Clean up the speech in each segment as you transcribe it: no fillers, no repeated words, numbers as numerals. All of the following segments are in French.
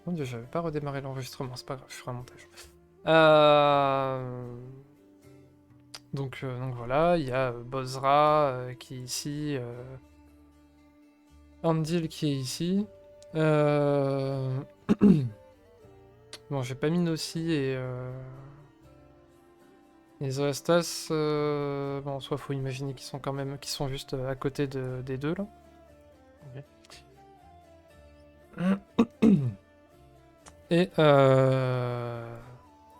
Mon dieu, j'avais pas redémarré l'enregistrement, c'est pas grave, je ferai un montage. Donc voilà, il y a Bozra qui est ici, Andil qui est ici. Bon, j'ai pas mis Nossi et Zoastas. Bon, en soi, faut imaginer qu'ils sont quand même, qu'ils sont juste à côté des deux là. Et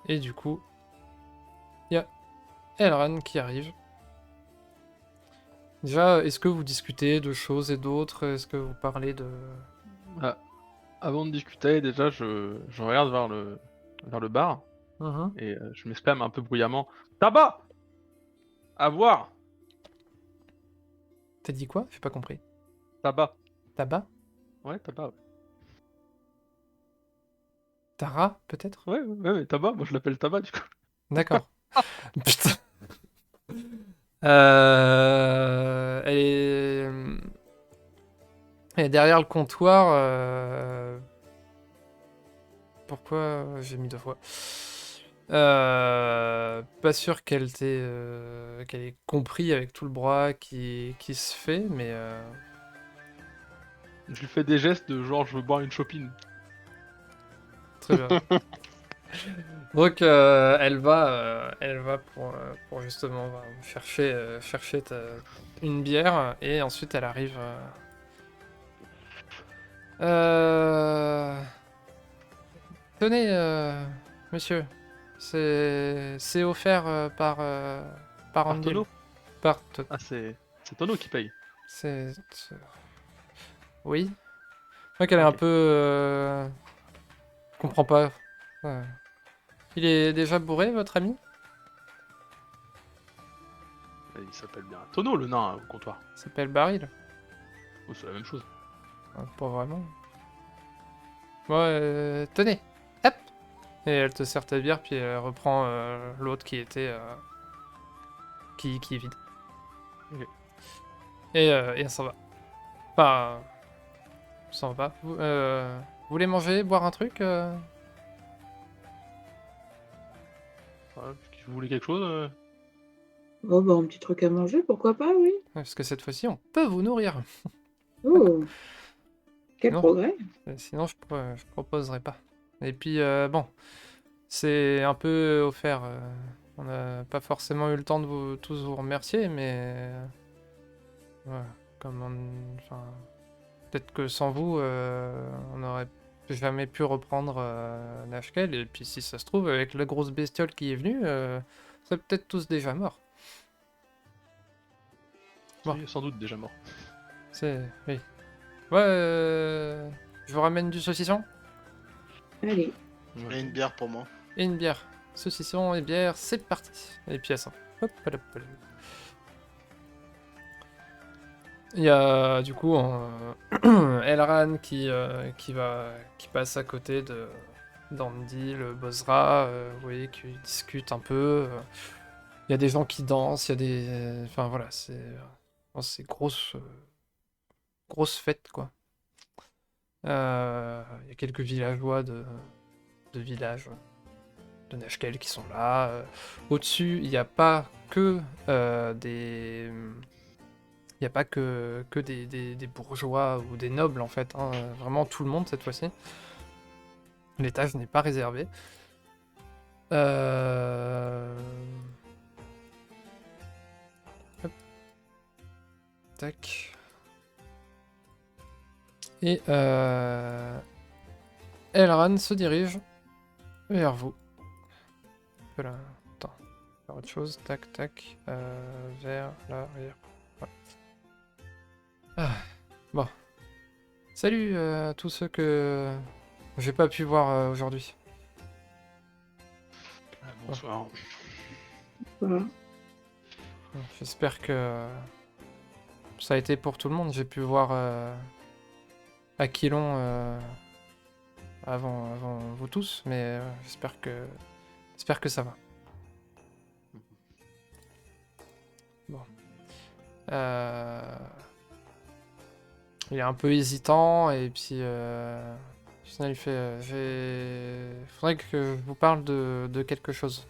et du coup, il y a Elran qui arrive. Déjà, est-ce que vous discutez de choses et d'autres? Est-ce que vous parlez de... Ah, avant de discuter, déjà, je regarde vers le bar Mhm. et je m'exclame un peu bruyamment: Tabac! À voir! T'as dit quoi? J'ai pas compris. Tabac. Tabac? Ouais, tabac, ouais. Tara, peut-être? Ouais, tabac, moi je l'appelle tabac du coup. D'accord. Putain. Elle est... Elle est derrière le comptoir. Pourquoi j'ai mis deux fois? Pas sûr qu'elle ait compris avec tout le bras qui se fait, mais Je lui fais des gestes de genre je veux boire une chopine. très bien. Donc elle va pour justement chercher une bière et ensuite elle arrive. Euh, Tenez, monsieur, c'est offert par Par Andil. tonneau? Par Ah, c'est tonneau qui paye. oui. Je crois qu'elle est un Ok. peu comprends pas. Ouais. Il est déjà bourré, votre ami? Il s'appelle bien tonneau le nain au comptoir. Il s'appelle Baril. Oh, c'est la même chose. Pas vraiment. Ouais, tenez. Hop. Et elle te sert ta bière, puis elle reprend l'autre qui était qui est vide. Ok. Et elle s'en va. Enfin, elle s'en va pas. Vous voulez manger, boire un truc Voilà, vous voulez quelque chose Oh, bah, un petit truc à manger, pourquoi pas, oui. Parce que cette fois-ci, on peut vous nourrir. Oh, quel Sinon, progrès. sinon je proposerais pas. Et puis, bon, c'est un peu offert. On n'a pas forcément eu le temps de tous vous remercier, mais... ouais, comme enfin, peut-être que sans vous, on n'aurait jamais pu reprendre Nashkel, et puis si ça se trouve, avec la grosse bestiole qui est venue, on serait peut-être tous déjà morts. Bon, C'est sans doute déjà mort. c'est... oui. Ouais, je vous ramène du saucisson Allez. Et une Ok. bière pour moi. et une bière. Saucisson et bière, c'est parti. Et puis elle s'en va. Hop, hop, hop. Il y a du coup Elran qui passe à côté de d'Andy, le Bozra, vous voyez, qui discute un peu. Il y a des gens qui dansent, il y a des... Enfin voilà, c'est grosse fête, quoi. Il y a quelques villageois de villages de Nashkel qui sont là. Au-dessus, il n'y a pas que des... Il n'y a pas que des bourgeois ou des nobles, en fait. Hein. Vraiment tout le monde, cette fois-ci. L'étage n'est pas réservé. Euh... Hop. Tac. Et Elran se dirige vers vous. Voilà. Attends. Faire autre chose. Tac, tac. Vers l'arrière. Ouais. Ah. Bon. Salut à tous ceux que j'ai pas pu voir aujourd'hui. Bonsoir. Voilà. J'espère que ça a été pour tout le monde. J'ai pu voir Aquilon avant vous tous, mais j'espère que ça va. Bon. Il est un peu hésitant et puis Sinon, il fait faudrait que je vous parle de quelque chose.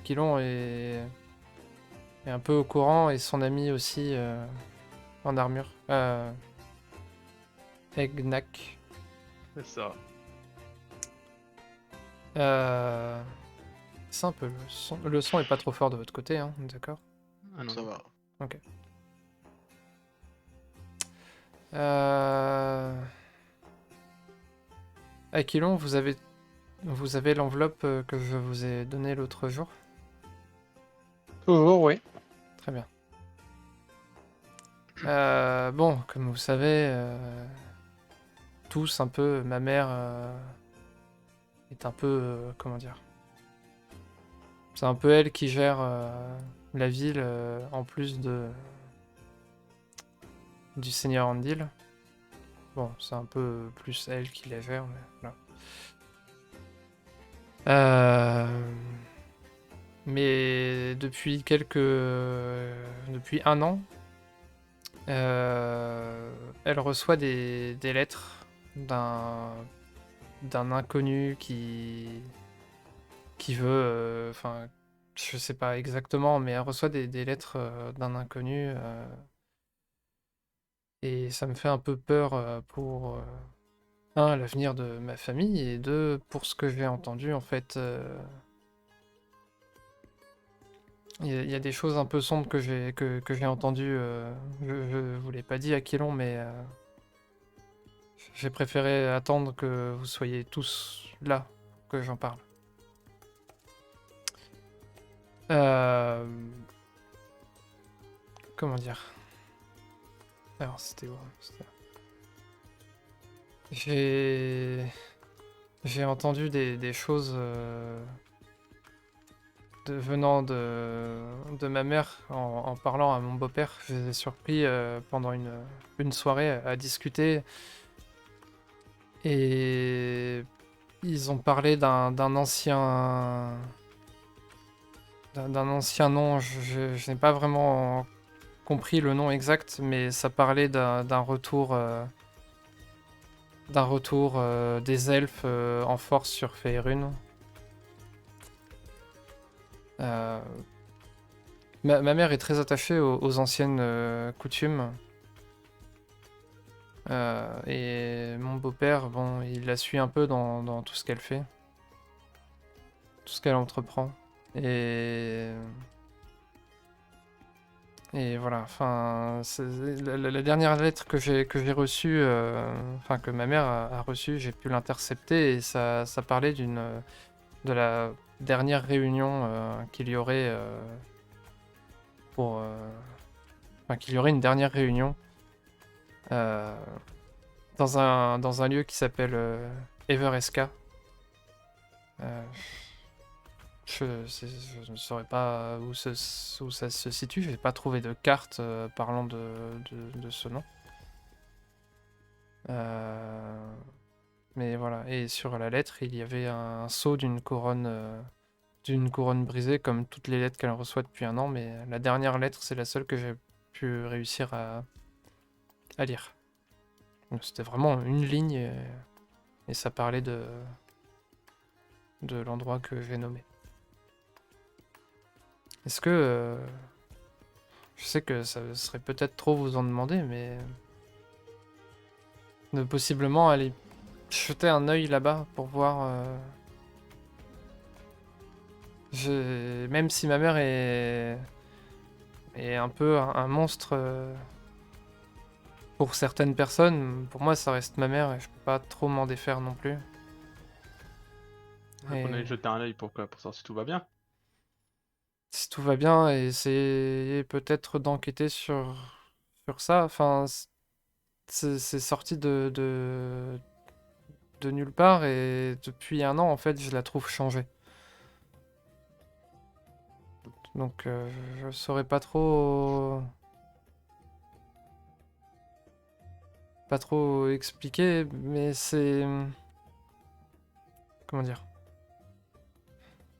Quilon est un peu au courant et son ami aussi en armure. Egnak. C'est ça. C'est un peu le son. Le son est pas trop fort de votre côté, hein, d'accord? Ah non. Ça va. Ok. Aquilon, vous avez l'enveloppe que je vous ai donnée l'autre jour? Toujours, oui. Très bien. Bon, comme vous savez, tous un peu, ma mère est un peu, comment dire, c'est un peu elle qui gère la ville en plus du Seigneur Andil. Bon, c'est un peu plus elle qui la gère, mais voilà. Mais depuis depuis un an, elle reçoit des lettres d'un inconnu qui veut, enfin, je sais pas exactement, mais elle reçoit des lettres d'un inconnu et ça me fait un peu peur pour un, l'avenir de ma famille et deux, pour ce que j'ai entendu en fait. Il y a des choses un peu sombres que j'ai entendues. Je vous l'ai pas dit à Quilon, mais j'ai préféré attendre que vous soyez tous là, que j'en parle. Euh, Comment dire? Alors, c'était où? J'ai entendu des choses venant de ma mère en parlant à mon beau-père. Je les ai surpris pendant une soirée à discuter. Et ils ont parlé d'un ancien nom. Je n'ai pas vraiment compris le nom exact, mais ça parlait d'un retour des elfes en force sur Faerûn. Ma mère est très attachée aux anciennes coutumes. Et mon beau-père, bon, il la suit un peu dans tout ce qu'elle fait. Tout ce qu'elle entreprend. Et voilà, enfin, la dernière lettre que j'ai reçue, enfin que ma mère a reçue, j'ai pu l'intercepter et ça parlait de la dernière réunion qu'il y aurait enfin qu'il y aurait une dernière réunion euh, dans un lieu qui s'appelle Everesca. Euh, je ne saurais pas où ça se situe, j'ai pas trouvé de carte parlant de ce nom. Mais voilà, et sur la lettre, il y avait un sceau d'une couronne brisée, comme toutes les lettres qu'elle reçoit depuis un an, mais la dernière lettre, c'est la seule que j'ai pu réussir à lire. Donc, c'était vraiment une ligne, et ça parlait de l'endroit que j'ai nommé. Est-ce que... je sais que ça serait peut-être trop vous en demander, mais... de possiblement aller jeter un œil là-bas pour voir... Même si ma mère est un peu un monstre pour certaines personnes, pour moi ça reste ma mère et je peux pas trop m'en défaire non plus. Donc on allait jeter un œil pour savoir si tout va bien. Si tout va bien, et essayer peut-être d'enquêter sur ça. Enfin, c'est sorti de nulle part et depuis un an en fait je la trouve changée. Donc je saurais pas trop expliquer, mais c'est... Comment dire?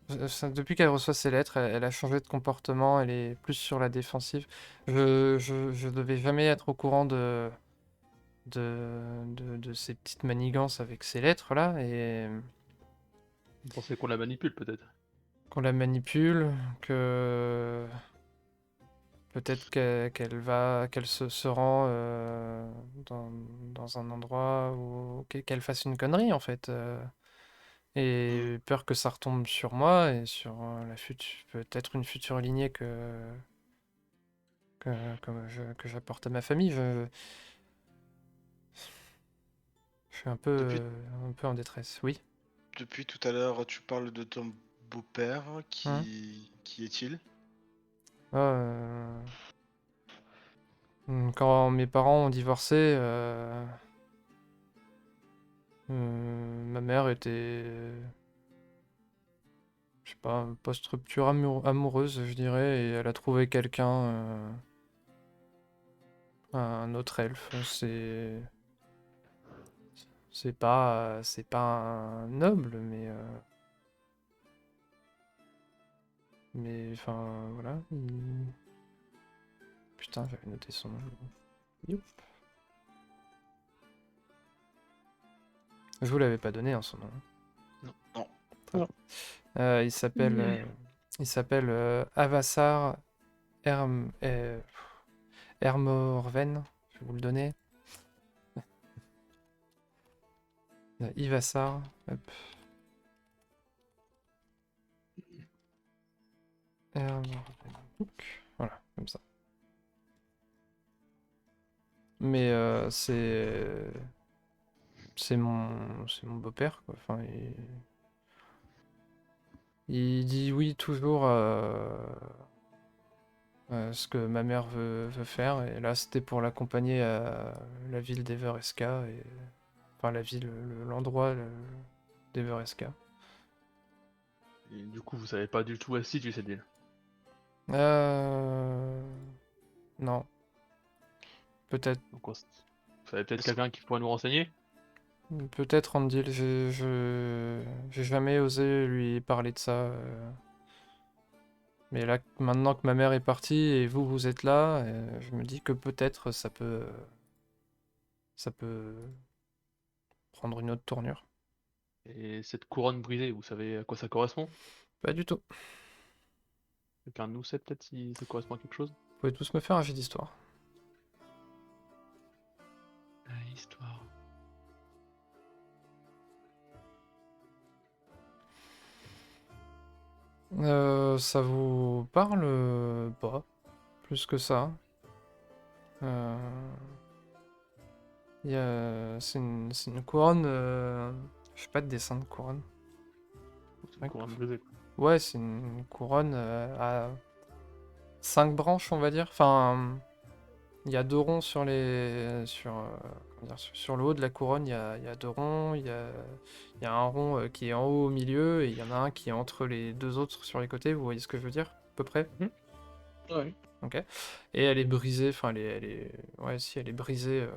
Depuis qu'elle reçoit ses lettres, elle a changé de comportement, elle est plus sur la défensive. Je devais jamais être au courant de ces petites manigances avec ces lettres là et Vous pensez qu'on la manipule peut-être? qu'on la manipule, que peut-être qu'elle se rend dans un endroit où qu'elle fasse une connerie en fait. Et peur que ça retombe sur moi et sur peut-être une future lignée que j'apporte à ma famille. Je suis Depuis, un peu en détresse. Oui. depuis tout à l'heure, tu parles de ton beau-père. Hein. Qui est-il? Ah, quand mes parents ont divorcé, ma mère était, je sais pas, post-rupture amoureuse, je dirais, et elle a trouvé quelqu'un, un autre elfe. C'est pas un noble, mais enfin voilà. Putain, j'avais noté son nom. Youp. Je vous l'avais pas donné, hein, son nom. Non. Il s'appelle Avassar Hermorven. Je vais vous le donner. Ivassar. Hop. Hermorven. Voilà, comme ça. Mais c'est mon beau-père, quoi. Enfin, il dit oui toujours ce que ma mère veut faire. Et là, c'était pour l'accompagner à la ville d'Everesca. Enfin, la ville, l'endroit d'Everesca. Et du coup, vous savez pas du tout si tu sais dire. Non. Peut-être. Donc, vous savez peut-être Est-ce quelqu'un qui pourrait nous renseigner? Peut-être Andil, j'ai jamais osé lui parler de ça. Mais là, maintenant que ma mère est partie et vous êtes là, je me dis que peut-être ça peut prendre une autre tournure. Et cette couronne brisée, vous savez à quoi ça correspond? Pas du tout. Quelqu'un de nous sait peut-être si ça correspond à quelque chose? Vous pouvez tous me faire un jet d'histoire. Histoire. Ça vous parle pas plus que ça. C'est une couronne. Je fais pas de dessin de couronne. C'est une couronne brisée, quoi. Ouais, c'est une couronne à 5 branches, on va dire. Enfin, il y a 2 ronds sur comment dire, sur le haut de la couronne. Il y a 2 ronds. Il y a un rond qui est en haut au milieu et il y en a un qui est entre les 2 autres sur les côtés. Vous voyez ce que je veux dire, à peu près? Ouais. Ok. Et elle est brisée. Enfin, ouais, si, elle est brisée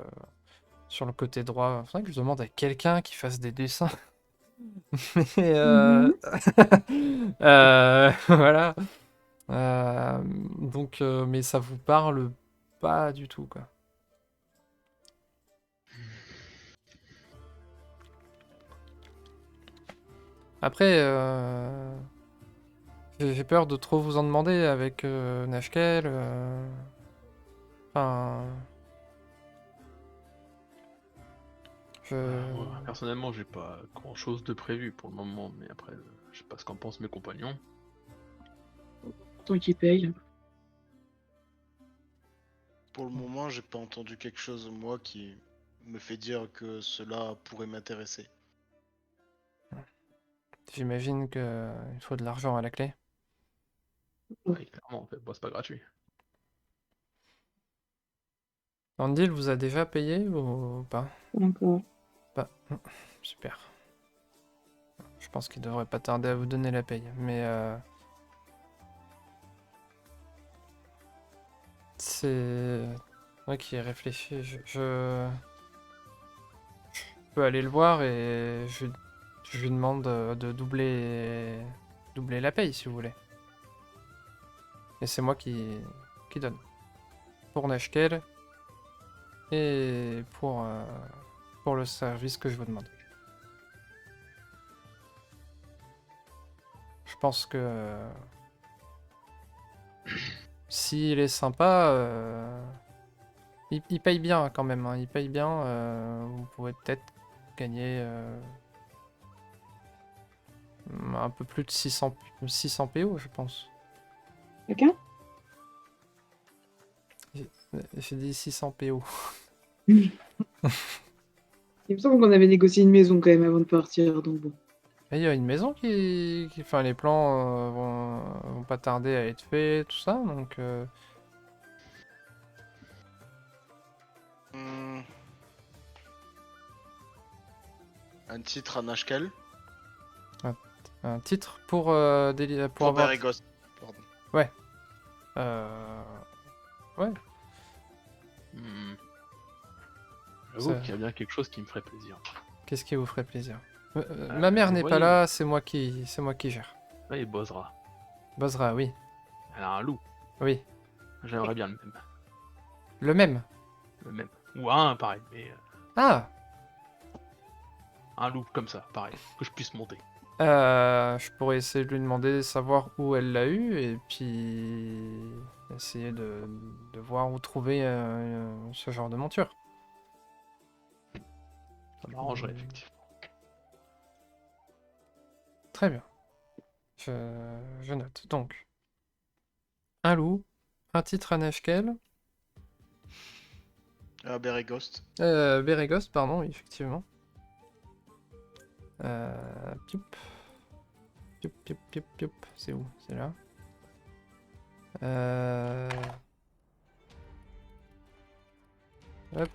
sur le côté droit. Faudrait que je demande à quelqu'un qui fasse des dessins. Mais voilà. Donc, mais ça vous parle pas du tout, quoi. Après, j'ai peur de trop vous en demander avec Nashkel. Enfin, Moi, personnellement, j'ai pas grand chose de prévu pour le moment, mais après, je sais pas ce qu'en pensent mes compagnons. Tant qu'il paye. Pour le moment, j'ai pas entendu quelque chose, moi, qui me fait dire que cela pourrait m'intéresser. J'imagine qu'il faut de l'argent à la clé. Ouais, clairement, en fait, bon, c'est pas gratuit. Andil vous a déjà payé ou pas? Encore. Pas. Super. Je pense qu'il devrait pas tarder à vous donner la paye. Mais c'est moi qui ai réfléchi. Je peux aller le voir et je lui demande de doubler la paye si vous voulez. Et c'est moi qui donne. Pour Nashkel, et pour le service que je vous demande. Je pense que s'il est sympa, il paye bien quand même, hein, il paye bien. Vous pouvez peut-être gagner un peu plus de 600 PO, je pense. Quelqu'un? J'ai dit 600 PO. Il me semble qu'on avait négocié une maison quand même avant de partir, donc bon. Et il y a une maison enfin, les plans vont pas tarder à être faits, tout ça, donc Hmm. Un titre à Nashkel un titre pour, pour pour avoir... Berrigost. Pardon. Ouais. Euh, Ouais, J'avoue Ça- qu'il y a bien quelque chose qui me ferait plaisir. qu'est-ce qui vous ferait plaisir? Ma mère n'est pas voyez. là, c'est moi qui gère. Là, il Bozra. Bozra, oui. Elle a un loup. Oui. J'aimerais bien le même. Le même. Le même. Ou un, pareil. Mais Ah! un loup comme ça, pareil. Que je puisse monter. Je pourrais essayer de lui demander, savoir où elle l'a eu, et puis essayer de voir où trouver ce genre de monture. Ça m'arrangerait, effectivement. Très bien. Je note. Donc, un loup, un titre à Nashkel, À Berrigost. Bérégost, pardon, oui, effectivement. Pioup. Pioup, pioup, pioup, pioup. C'est où? C'est là. Hop.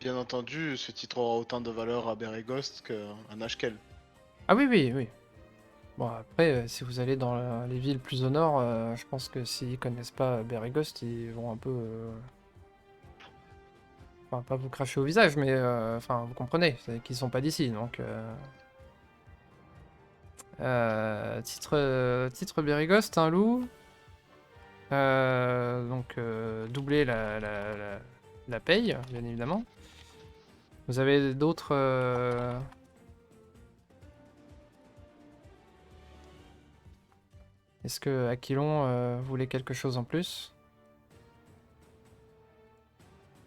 Bien entendu, ce titre aura autant de valeur à Berrigost qu'à Nashkel. Ah oui, oui, oui. Bon, après, si vous allez dans les villes plus au nord, je pense que s'ils connaissent pas Bérégost, ils vont un peu... Enfin, pas vous cracher au visage, mais... Enfin, vous comprenez, c'est qu'ils sont pas d'ici, donc... Titre Bérégost, un loup. Donc, doubler la paye, bien évidemment. Vous avez d'autres... Est-ce que Aquilon voulait quelque chose en plus?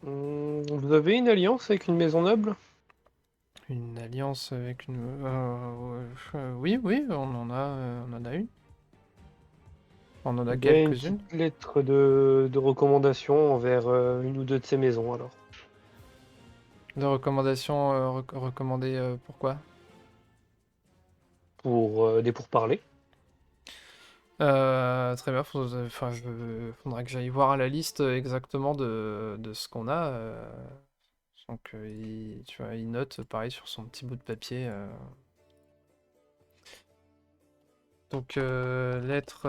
Vous avez une alliance avec une maison noble? Une alliance avec une... oui, oui, on en a une. On en a Il y a une quelques-unes. petite lettre de recommandation envers une ou deux de ces maisons alors. De recommandations recommandées pourquoi? Pour des pourparlers. Très bien, faudra que j'aille voir la liste exactement de ce qu'on a. Donc, tu vois, il note pareil sur son petit bout de papier. Donc, lettre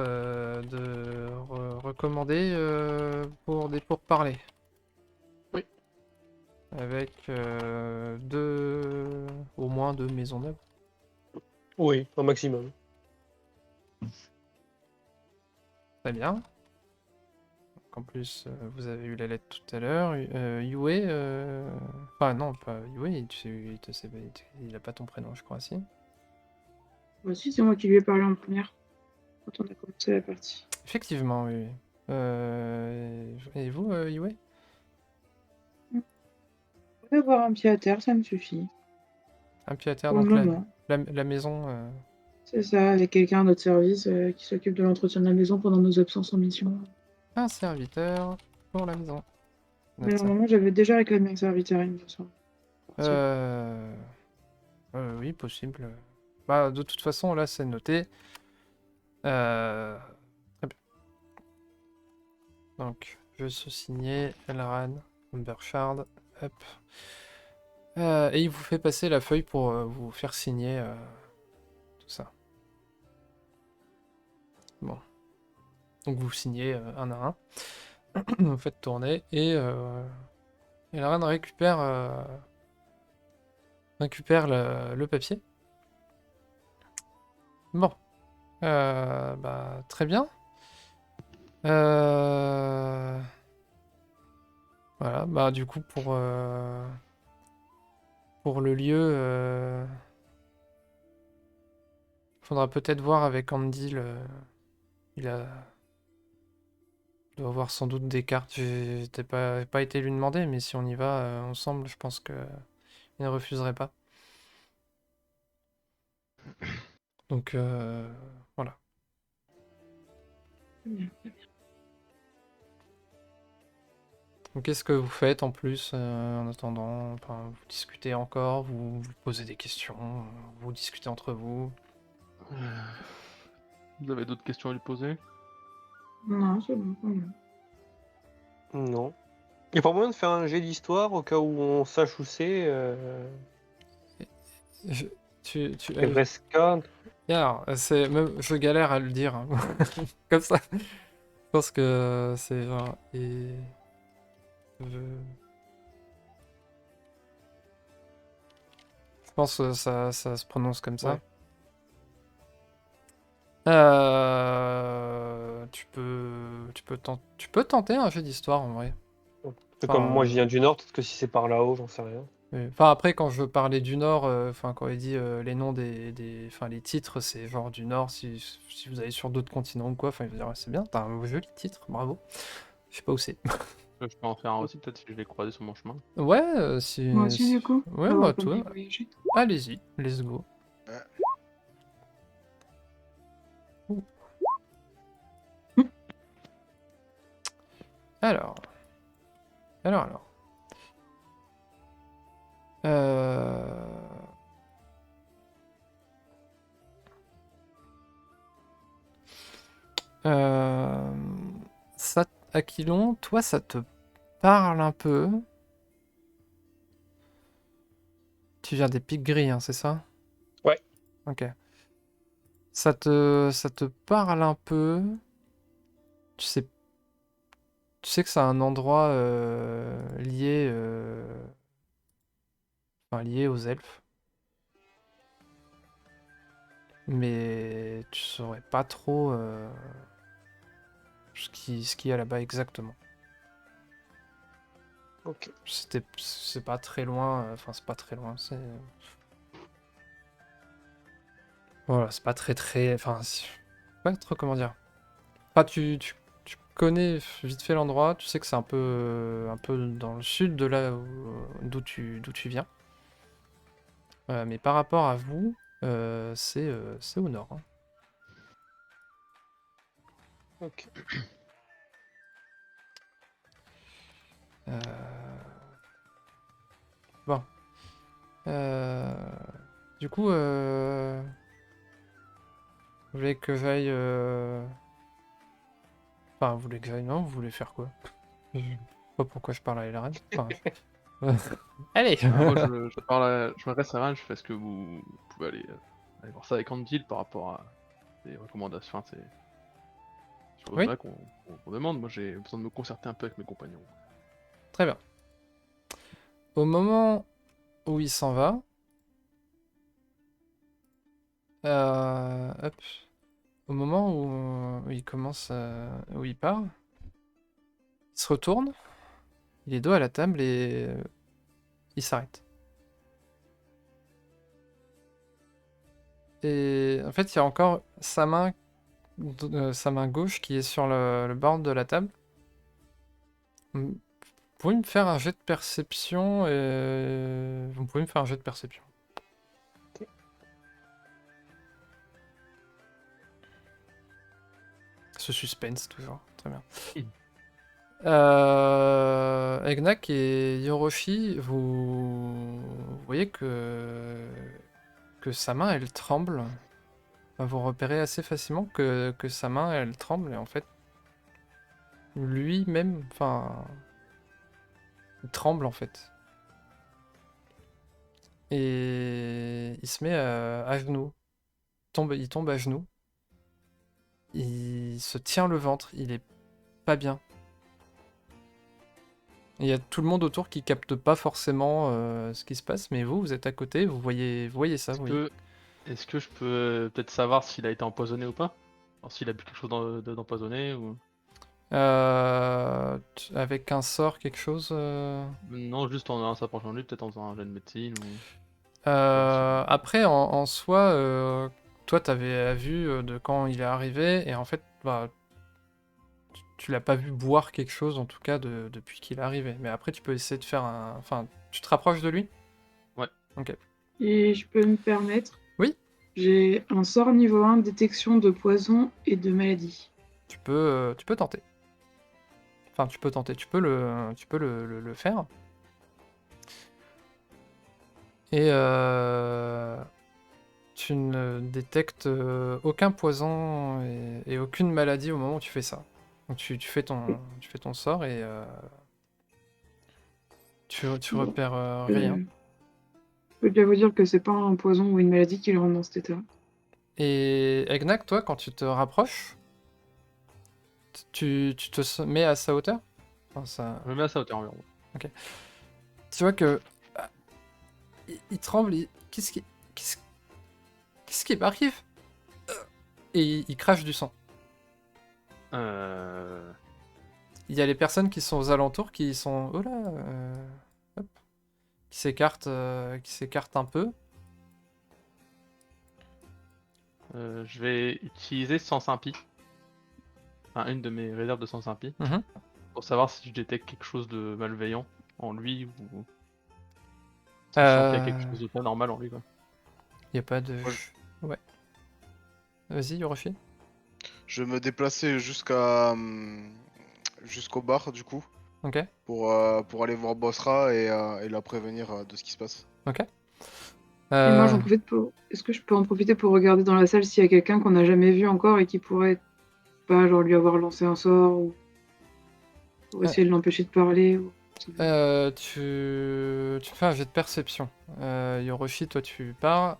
de recommandée pour des pourparlers. Oui. Avec au moins deux maisons neuves. Oui, un maximum. Très bien. Donc, en plus, vous avez eu la lettre tout à l'heure. Yue, enfin non, pas Yue, il a pas ton prénom, je crois, si. Moi aussi, c'est moi qui lui ai parlé en première, quand on a commencé la partie. Effectivement, oui. Et vous, Yue? On va avoir un pied à terre, ça me suffit. Un pied à terre, Pour le donc moment. la maison. C'est ça, avec quelqu'un à notre service qui s'occupe de l'entretien de la maison pendant nos absences en mission. Un serviteur pour la maison. Note Mais ça. normalement, j'avais déjà réclamé un serviteur, il me semble. Oui, possible. Bah, de toute façon, là, c'est noté. Très bien. Donc, je suis signé Elran Burchard. Hop. Et il vous fait passer la feuille pour vous faire signer tout ça. Bon. Donc, vous signez un à un. Vous faites tourner et Elran récupère le papier. Bon. Bah, très bien. Voilà, bah du coup pour le lieu, faudra peut-être voir avec Andy. Il doit avoir sans doute des cartes. J'ai pas été lui demander, mais si on y va ensemble, je pense que il ne refuserait pas. Donc voilà. Donc, qu'est-ce que vous faites en plus en attendant? Enfin, vous discutez encore, vous posez des questions, vous discutez entre vous. Vous avez d'autres questions à lui poser? Non, c'est bon. c'est bon. Non. Il n'y a pas moyen de faire un jet d'histoire au cas où on sache où c'est. Je- Ebreska. Alors, je galère à le dire hein. Comme ça. Je pense que c'est genre je pense que ça se prononce comme ça. Ouais. Tu peux tenter un jeu d'histoire en vrai. C'est comme moi, je Enfin, viens du Nord, peut-être que si c'est par là-haut, j'en sais rien. Enfin, après, quand je parlais du Nord, enfin, quand il dit les noms enfin, les titres, c'est genre du Nord, si vous allez sur d'autres continents ou quoi, enfin, il va dire, ouais, c'est bien, t'as un joli titre, bravo. Je sais pas où c'est. Je peux en faire un aussi, peut-être si je l'ai croisé sur mon chemin. Ouais, Moi aussi, du coup. Ouais, Savoir bah, comment toi, il voyageait. allez-y, let's go. Ouais. Ouh. Alors. Alors. Euh... Ça, Aquilon, toi, ça te parle un peu. Tu viens des Pics Gris, hein, c'est ça? Ouais. Ok. Ça te parle un peu. Tu sais, tu sais que c'est un endroit enfin, lié aux elfes. Mais tu saurais pas trop ce qu'il y a là-bas exactement. Ok. C'est pas très loin. Enfin, c'est pas très loin. Voilà, c'est pas très. Enfin, pas trop comment dire. Enfin, tu connais vite fait l'endroit. Tu sais que c'est un peu dans le sud de là d'où tu viens. Mais par rapport à vous, c'est au nord, hein. Ok. Euh, Bon. Du coup, vous voulez que j'aille... Enfin, vous voulez que j'aille... Non, vous voulez faire quoi? Je sais pas pourquoi je parle à Elren. Enfin, allez! Moi, je m'adresse à Ran, je fais ce que vous pouvez aller voir ça avec Andil par rapport à des recommandations. C'est choses Oui, là qu'on demande. Moi, j'ai besoin de me concerter un peu avec mes compagnons. très bien. Au moment où il s'en va... hop. Au moment où il commence... où il part, il se retourne, il est dos à la table et il s'arrête. Et en fait, il y a encore sa main gauche qui est sur le bord de la table. Vous pouvez me faire un jet de perception et... Vous pouvez me faire un jet de perception. Ce suspense, toujours. Très bien. Egnak et Yoroshi, vous voyez que sa main, elle tremble. Enfin, vous repérez assez facilement que sa main, elle tremble. Et en fait, lui-même, enfin... Il tremble, en fait. Et il se met à genoux. Il tombe à genoux. Il se tient le ventre. Il est pas bien. Il y a tout le monde autour qui capte pas forcément ce qui se passe, mais vous êtes à côté, vous voyez ça, oui. Est-ce que je peux peut-être savoir s'il a été empoisonné ou pas? Alors, s'il a bu quelque chose d'empoisonné ou... Avec un sort, quelque chose Non, juste en s'approchant de lui, peut-être en faisant un jet de médecine ou. Après, en soi, toi, t'avais vu de quand il est arrivé, et en fait, bah, tu l'as pas vu boire quelque chose, en tout cas, depuis qu'il est arrivé. Mais après, tu peux essayer de faire un... Enfin, tu te rapproches de lui? Ouais. Ok. Et je peux me permettre? Oui. J'ai un sort niveau 1, détection de poison et de maladie. Tu peux tenter. Enfin, tu peux tenter, tu peux le faire. Et tu ne détectes aucun poison et aucune maladie au moment où tu fais ça. Donc tu fais ton sort et tu Bon, repères rien. je peux déjà vous dire que c'est pas un poison ou une maladie qui le rend dans cet état. Et Egnac, toi, quand tu te rapproches, tu mets à sa hauteur. Enfin, Je me mets à sa hauteur environ. tu vois que il tremble. Qu'est-ce qui m'arrive? Et il crache du sang. Euh... Il y a les personnes qui sont aux alentours qui sont oh là, hop, qui s'écartent un peu. Je vais utiliser Sens Impie. Enfin, une de mes réserves de Sens Impie. Mhm. Pour savoir si je détecte quelque chose de malveillant en lui ou si je sens qu'il y a quelque Euh, chose de pas normal en lui, quoi. y a pas de. Moi, Ouais. Vas-y, Yoroshi. je vais me déplacer jusqu'au bar du coup Ok. pour aller voir Bosra et la prévenir de ce qui se passe. Ok. Et moi, j'en Euh, profite pour. Est-ce que je peux en profiter pour regarder dans la salle s'il y a quelqu'un qu'on n'a jamais vu encore et qui pourrait pas genre lui avoir lancé un sort ou pour essayer de l'empêcher de parler ou... tu fais un jet de perception. Yoroshi, toi tu pars.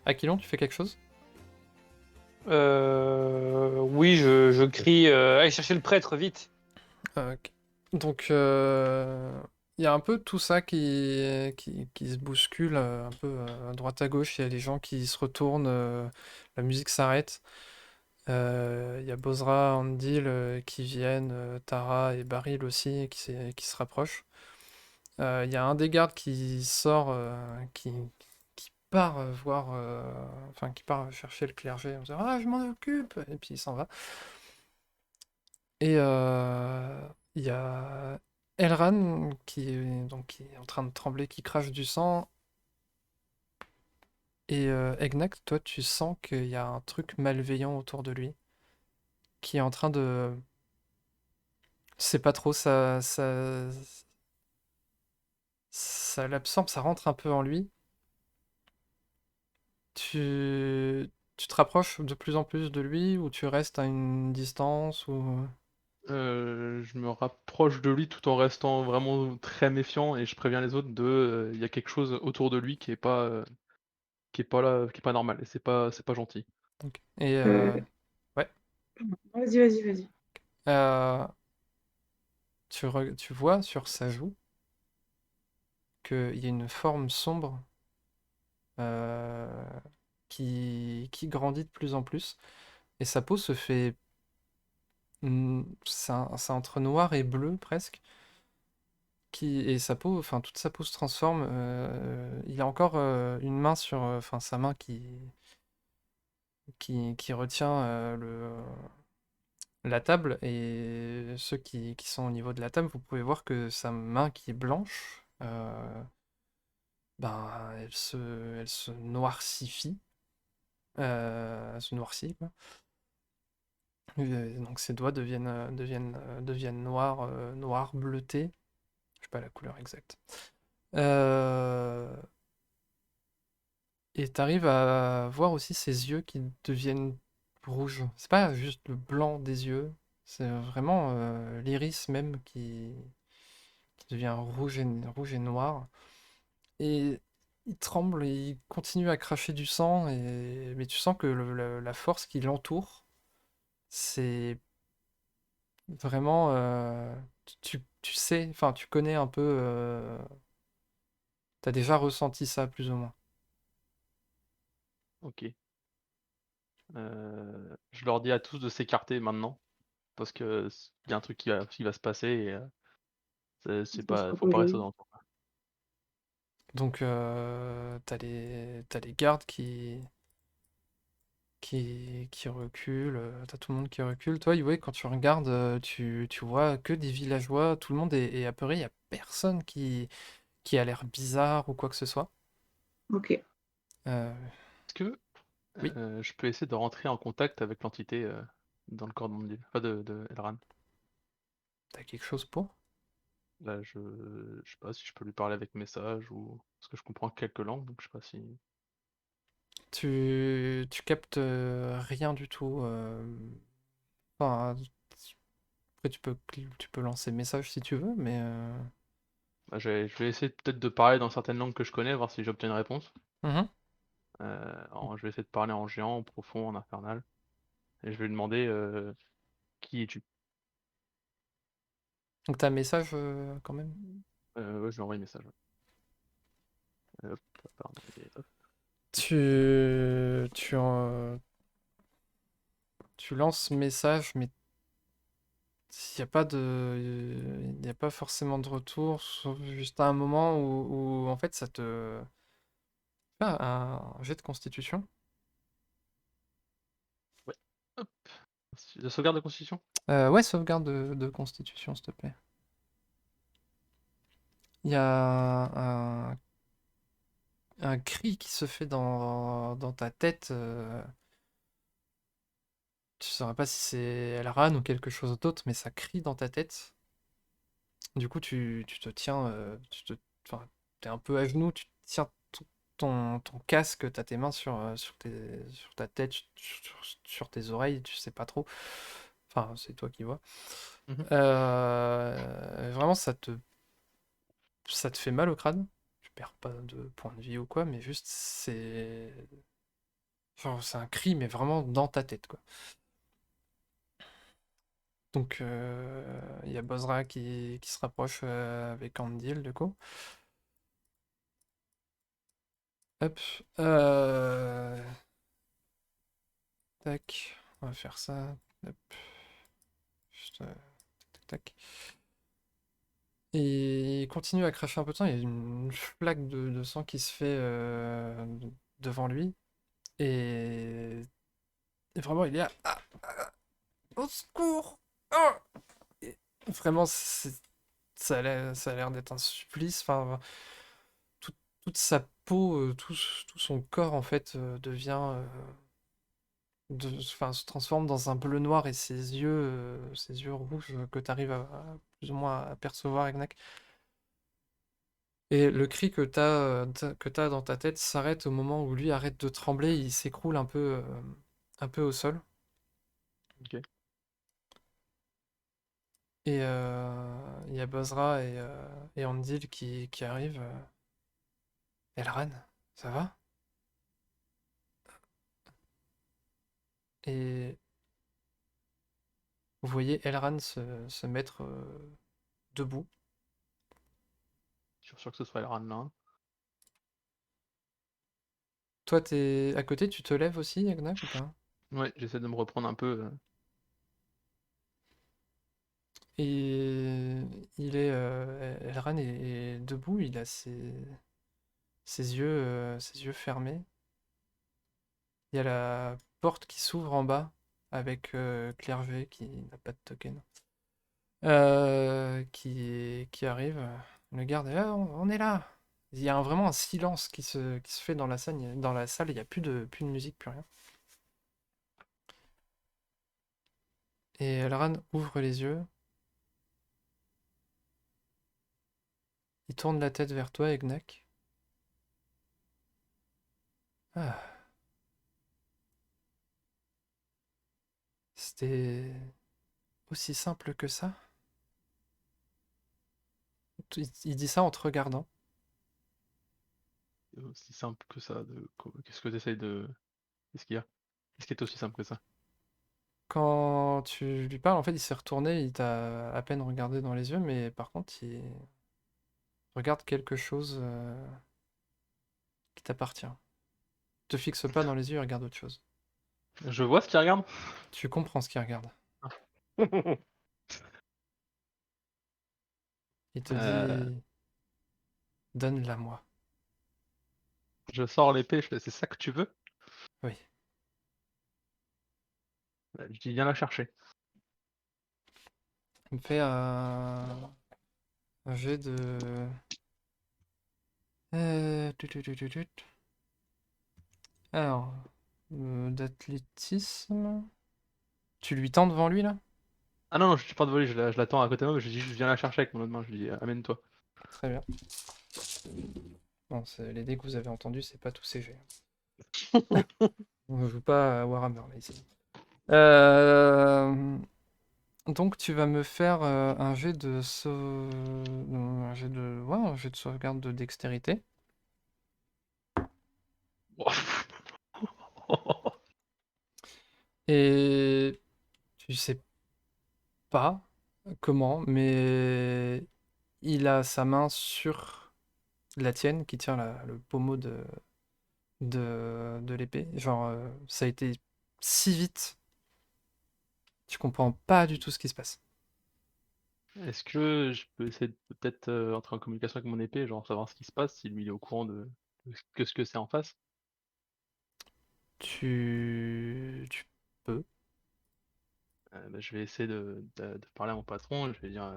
Aquilon, tu fais quelque chose? Oui, je crie allez chercher le prêtre, vite! Ok. Donc, il y a un peu tout ça qui se bouscule un peu à droite à gauche. Il y a des gens qui se retournent, la musique s'arrête. Il y a Bozra, Andil qui viennent, Tara et Baril aussi qui se rapprochent. Il y a un des gardes qui sort, qui part voir, enfin qui part chercher le clergé en disant «Ah, je m'en occupe!» et puis il s'en va. Et il y a Elran qui est en train de trembler, qui crache du sang. Et Egnac, toi, tu sens qu'il y a un truc malveillant autour de lui, qui est en train de... C'est pas trop, ça l'absorbe, ça rentre un peu en lui. Tu te rapproches de plus en plus de lui, ou tu restes à une distance, ou... Je me rapproche de lui tout en restant vraiment très méfiant et je préviens les autres il y a quelque chose autour de lui qui est pas là, qui est pas normal et c'est pas gentil. Ok. Et Euh, ouais. Vas-y, vas-y, vas-y. Euh, tu vois sur sa joue qu'il y a une forme sombre euh, qui grandit de plus en plus, et sa peau se fait... c'est entre noir et bleu presque, et sa peau, enfin toute sa peau se transforme. Il a encore une main sur, enfin sa main qui retient la table, et ceux qui sont au niveau de la table, vous pouvez voir que sa main qui est blanche, ben elle se noircifie, elle se noircit quoi. Donc ses doigts deviennent noirs, noirs bleutés. Je sais pas la couleur exacte. Euh, Et t'arrives à voir aussi ses yeux qui deviennent rouges. C'est pas juste le blanc des yeux, c'est vraiment l'iris même qui devient rouge et noir. Et il tremble et il continue à cracher du sang, mais tu sens que la force qui l'entoure, c'est vraiment... tu sais, enfin tu connais un peu... t'as déjà ressenti ça plus ou moins. Ok. Je leur dis à tous de s'écarter maintenant. parce que il y a un truc qui va se passer et c'est Ça pas, sera faut pas pas rester joli. dans le temps. Donc, t'as les gardes qui reculent, t'as tout le monde qui recule. Toi, ouais, quand tu regardes, tu vois que des villageois, tout le monde est apeuré, il y a personne qui a l'air bizarre ou quoi que ce soit. Ok. Euh, Est-ce que oui, je peux essayer de rentrer en contact avec l'entité dans le cordon de l'île, enfin de Elran? t'as quelque chose pour? Là, je sais pas si je peux lui parler avec message ou parce que je comprends quelques langues, donc je sais pas si. Tu captes rien du tout. Enfin, après, tu peux lancer message si tu veux, mais... Bah, je vais essayer peut-être de parler dans certaines langues que je connais, voir si j'obtiens une réponse. mhm. Je vais essayer de parler en géant, en profond, en infernal, et je vais lui demander qui es-tu? Donc t'as un message quand même? Ouais, je lui envoie un message. Ouais. Hop, pardon, hop. Tu lances message, mais il n'y a pas il y a pas forcément de retour, sauf juste à un moment où en fait ça te... Ah, un jet de constitution. Ouais. Hop. De sauvegarde de constitution? Ouais, sauvegarde de constitution, s'il te plaît. Il y a un cri qui se fait dans ta tête. Tu saurais pas si c'est Elran ou quelque chose d'autre, mais ça crie dans ta tête. Du coup, tu te tiens, enfin, t'es un peu à genoux, tu tiens ton casque, t'as tes mains sur ta tête, sur tes oreilles, tu sais pas trop. Enfin, c'est toi qui vois. Mhm. Vraiment, ça te fait mal au crâne. Tu perds pas de points de vie ou quoi, mais juste, genre, c'est un cri, mais vraiment dans ta tête, quoi. Donc, il y a Bozra qui se rapproche avec Andil, du coup. Hop. Tac. On va faire ça. Hop. Juste, tac, tac. Et il continue à cracher un peu de sang. Il y a une flaque de sang qui se fait devant lui. Et, et vraiment, il est là. Ah, au secours! Ah et vraiment, ça a l'air d'être un supplice. Enfin, tout- toute sa peau, tout son corps, en fait, devient. Enfin, se transforme dans un bleu noir et ses yeux rouges que tu arrives à plus ou moins à percevoir, Egnac. Et le cri que t'as dans ta tête s'arrête au moment où lui arrête de trembler, il s'écroule un peu au sol. Ok. Et il y a Bozra et Andil qui arrivent. Elran, ça va? Et vous voyez Elran se mettre debout. Je suis sûr que ce soit Elran là, hein. Toi, t'es à côté, tu te lèves aussi, Egnac, ou pas? Ouais, j'essaie de me reprendre un peu. Et Elran est debout, il a ses yeux fermés. Il y a la porte qui s'ouvre en bas avec Clerget qui n'a pas de token. Qui arrive. Le garde est là, on est là. Il y a vraiment un silence qui se fait dans la salle. Dans la salle, il n'y a plus de musique, plus rien. Et Elran ouvre les yeux. Il tourne la tête vers toi, Egnac. Ah, c'était aussi simple que ça? Il dit ça en te regardant. C'est aussi simple que ça. Qu'est-ce que tu essayes de. Qu'est-ce qu'il y a? Qu'est-ce qui est aussi simple que ça? Quand tu lui parles, en fait, il s'est retourné, il t'a à peine regardé dans les yeux, mais par contre, il regarde quelque chose qui t'appartient. Te fixe pas dans les yeux, il regarde autre chose. Je vois ce qu'il regarde. Tu comprends ce qu'il regarde. Il te Euh, dit donne-la moi. Je sors l'épée, je fais c'est ça que tu veux? Oui. Je dis viens la chercher. Il me fait un jet de. Tut. Alors, d'athlétisme. Tu lui tends devant lui là? Ah non, non, je suis pas de voler, je l'attends à côté de moi, mais je dis juste viens la chercher avec mon autre main, je lui dis amène-toi. Très bien. Bon, les dés que vous avez entendus, c'est pas tous ces jets. On ne joue pas à Warhammer là ici. Donc tu vas me faire un jet de un jet de un jet de sauvegarde de dextérité. Et tu sais pas comment, mais il a sa main sur la tienne qui tient le pommeau de l'épée. Genre, ça a été si vite, tu comprends pas du tout ce qui se passe. Est-ce que je peux essayer de peut-être entrer en communication avec mon épée, genre savoir ce qui se passe, si lui il est au courant de ce que c'est en face? Tu peux. Bah, je vais essayer de parler à mon patron, je vais dire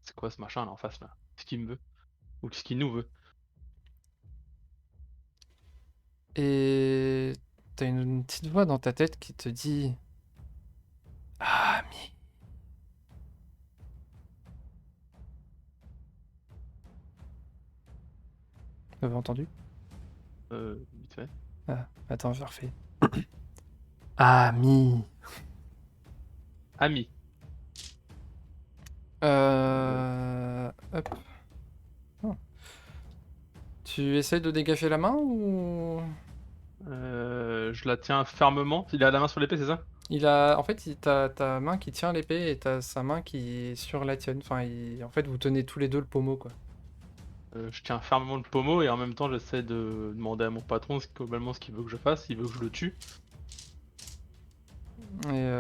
c'est quoi ce machin là en face là? Qu'est-ce qu'il me veut? Ou qu'est-ce qu'il nous veut? Et t'as une petite voix dans ta tête qui te dit ami. Vous avez entendu? Vite fait. Ah, attends, je refais. Ami. Ami. Hop. Oh. Tu essayes de dégager la main ou... Je la tiens fermement. Il a la main sur l'épée, c'est ça? Il a... En fait, t'as ta main qui tient l'épée et t'as sa main qui est sur la tienne. Enfin, en fait, vous tenez tous les deux le pommeau, quoi. Je tiens fermement le pommeau et en même temps j'essaie de demander à mon patron globalement ce qu'il veut que je fasse, il veut que je le tue. Et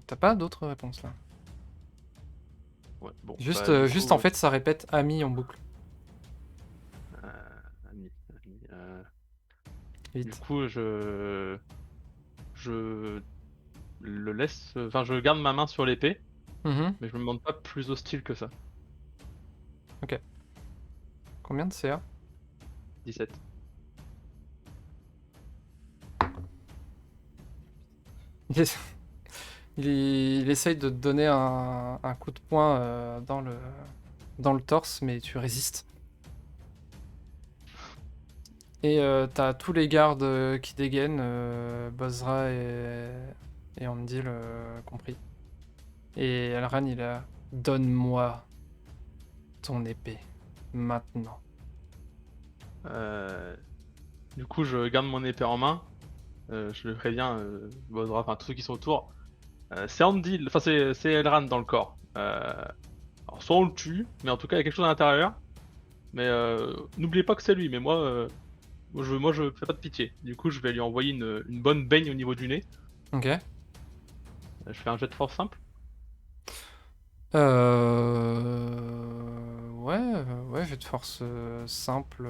t'as pas d'autres réponses, là. Ouais, bon, Juste, bah, du juste coup, en fait, ça répète ami en boucle. ami, du Vite. coup je le laisse, enfin je garde ma main sur l'épée, Mhm. mais je me demande pas plus hostile que ça. Combien de CA? 17. Il, essa- il essaye de te donner un coup de poing dans le torse, mais tu résistes. Et t'as tous les gardes qui dégainent, Bozra et Andil compris. Et Elran, il a donne-moi ton épée, maintenant. Du coup je garde mon épée en main, je le préviens, Bozra, enfin tous ceux qui sont autour. C'est Andy, enfin c'est Elran dans le corps. Alors soit on le tue, mais en tout cas il y a quelque chose à l'intérieur. Mais n'oubliez pas que c'est lui, mais moi je fais pas de pitié. Du coup je vais lui envoyer une bonne baigne au niveau du nez. Ok. Je fais un jet de force simple. Ouais, jet de force simple.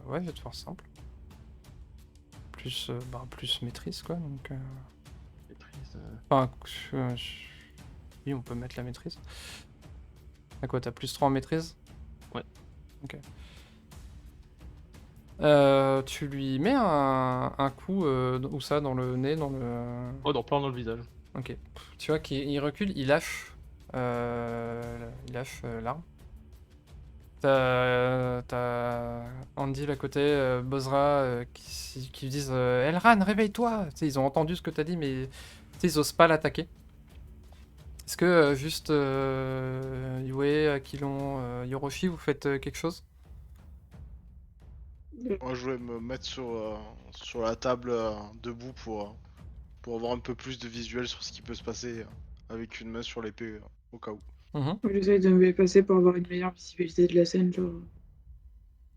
Ouais, jet de force simple. Plus, plus maîtrise, quoi. Donc, Maîtrise. enfin, oui, on peut mettre la maîtrise. À quoi, t'as plus 3 en maîtrise? Ouais. Ok. Tu lui mets un coup, où ça, dans le nez, dans le... Oh, dans plein dans le visage. Ok. Tu vois qu'il recule, il lâche l'arme. T'as Andil à côté, Bozra qui lui disent Elran, réveille-toi! Tu sais, ils ont entendu ce que t'as dit, mais tu sais, ils osent pas l'attaquer. Est-ce que juste Yue, Aquilon, Yoroshi, vous faites quelque chose? Moi, je vais me mettre sur la table debout pour avoir un peu plus de visuel sur ce qui peut se passer avec une main sur l'épée au cas où. Mhm. J'essaye de me dépasser pour avoir une meilleure visibilité de la scène, genre.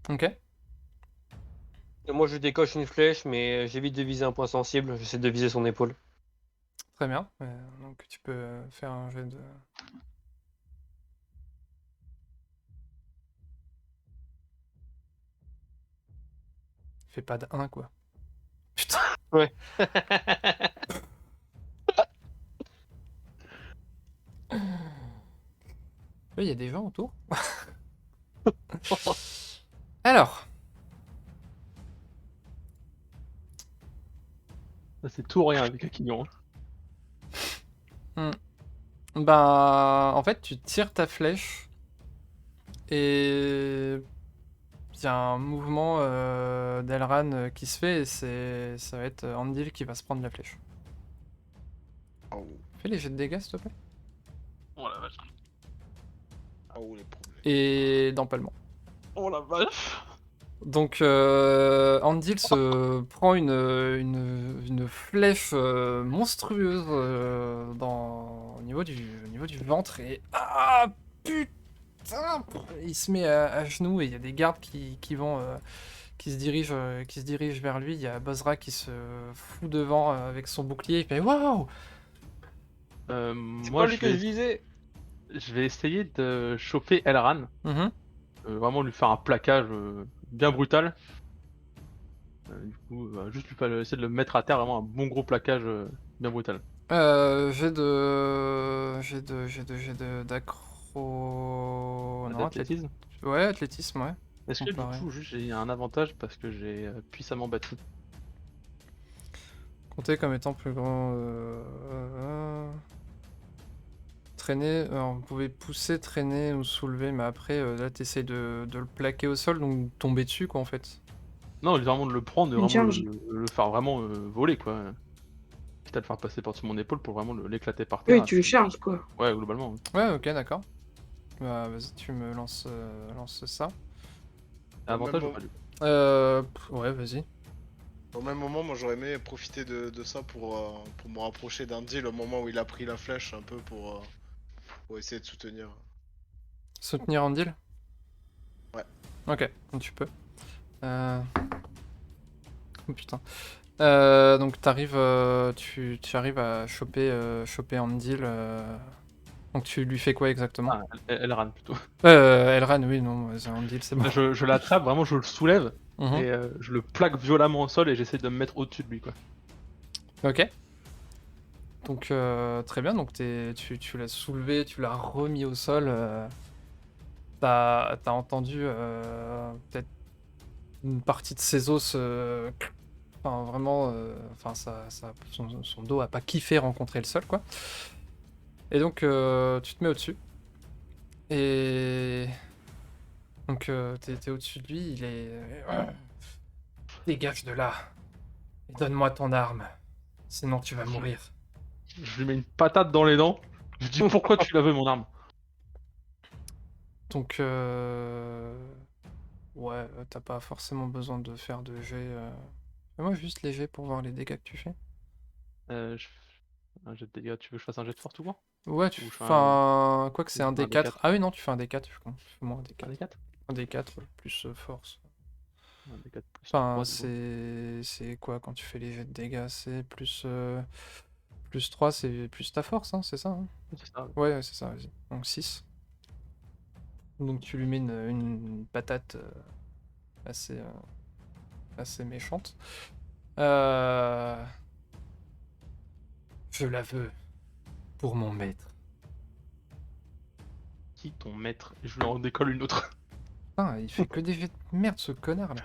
Ok. Et moi, je décoche une flèche, mais j'évite de viser un point sensible. J'essaie de viser son épaule. Très bien. Donc tu peux faire un jet de... Fais pas de 1 quoi. Putain. Ouais. Oui, il y a des gens autour. Alors, Ça, c'est tout ou rien avec Aquillon. bah en fait tu tires ta flèche et il y a un mouvement d'Elran qui se fait et ça va être Andil qui va se prendre la flèche. Oh, Fais les jets de dégâts s'il te plaît. Oh la vache. oh les problèmes. Et d'empalement. Oh la vache. Donc Andil se prend une flèche monstrueuse au niveau du ventre et ah putain, il se met à genoux et il y a des gardes qui se dirigent vers lui. Il y a Bozra qui se fout devant avec son bouclier. Il fait waouh. C'est Moi, pas lui que je visais. je vais essayer de choper Elran. Mhm. Vraiment lui faire un plaquage bien brutal. Du coup, juste essayer de le mettre à terre, vraiment un bon gros plaquage bien brutal. D'accro. Non, D'athlétisme. Ouais, athlétisme, ouais. Est-ce que du Comparé. coup, juste j'ai un avantage parce que j'ai puissamment battu. Compté comme étant plus grand. Traîner, alors, vous pouvez pousser, traîner ou soulever, mais après, là, t'essayes de le plaquer au sol, donc tomber dessus, quoi, en fait. Non, vraiment de le prendre, de Une vraiment charge. le faire vraiment voler, quoi. Quitte à le faire passer par-dessus mon épaule pour vraiment l'éclater par Oui, terre. tu le charges, quoi. Ouais, globalement. Oui. Ouais, ok, d'accord. Bah, vas-y, tu me lances ça. Au même Avantage ou moment- pas du coup Ouais, vas-y. Au même moment, moi j'aurais aimé profiter de ça pour me rapprocher d'Andy le moment où il a pris la flèche un peu pour essayer de soutenir. Soutenir Andil? Ouais. Ok, donc tu peux. Oh putain. Donc t'arrives, tu arrives à choper Andil. Donc tu lui fais quoi exactement? Ah, Elran plutôt. Elran, oui, non, c'est Andil, c'est bon. Je l'attrape, vraiment je le soulève Mhm. et je le plaque violemment au sol et j'essaie de me mettre au-dessus de lui, quoi. Ok. Donc très bien, donc tu l'as soulevé, tu l'as remis au sol. T'as entendu peut-être une partie de ses os. Enfin, vraiment, enfin, son dos a pas kiffé rencontrer le sol, quoi. Et donc tu te mets au-dessus. Et donc t'es au-dessus de lui, il est... Dégage de là. Et donne-moi ton arme. Sinon tu vas mourir. Je lui mets une patate dans les dents. Je dis pourquoi tu la veux mon arme? Donc ouais, t'as pas forcément besoin de faire de jet. Fais-moi juste les jets pour voir les dégâts que tu fais. Je... Un jet de dégâts, tu veux que je fasse un jet de force ou quoi? Ouais, Ou je fais enfin... Quoi que c'est ou un je fais un D4. D4. Ah oui, non, tu fais un D4, je crois. Fais-moi un Un D4. D4? Un D4 plus force. Un D4 plus Enfin, 3 du coup. c'est quoi quand tu fais les jets de dégâts? C'est plus 3, c'est plus ta force, hein, c'est ça, hein? C'est ça. Ouais, c'est ça, vas-y. Donc 6. Donc tu lui mets une patate assez, assez méchante. Je la veux pour mon maître. Qui ton maître? Et je lui en décolle une autre. Ah, il fait que des jets de merde, ce connard là.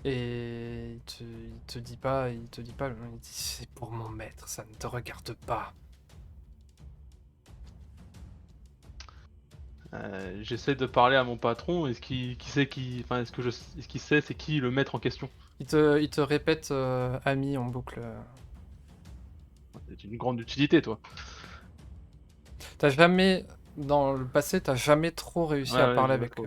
Et il te dit pas, il te dit c'est pour mon maître, ça ne te regarde pas. J'essaie de parler à mon patron. Est-ce qui sait qui, enfin est-ce qu'il sait c'est qui le maître en question? Il te répète ami en boucle. C'est une grande utilité, toi. T'as jamais, dans le passé, t'as jamais trop réussi Ouais, à ouais, parler jamais avec. trop.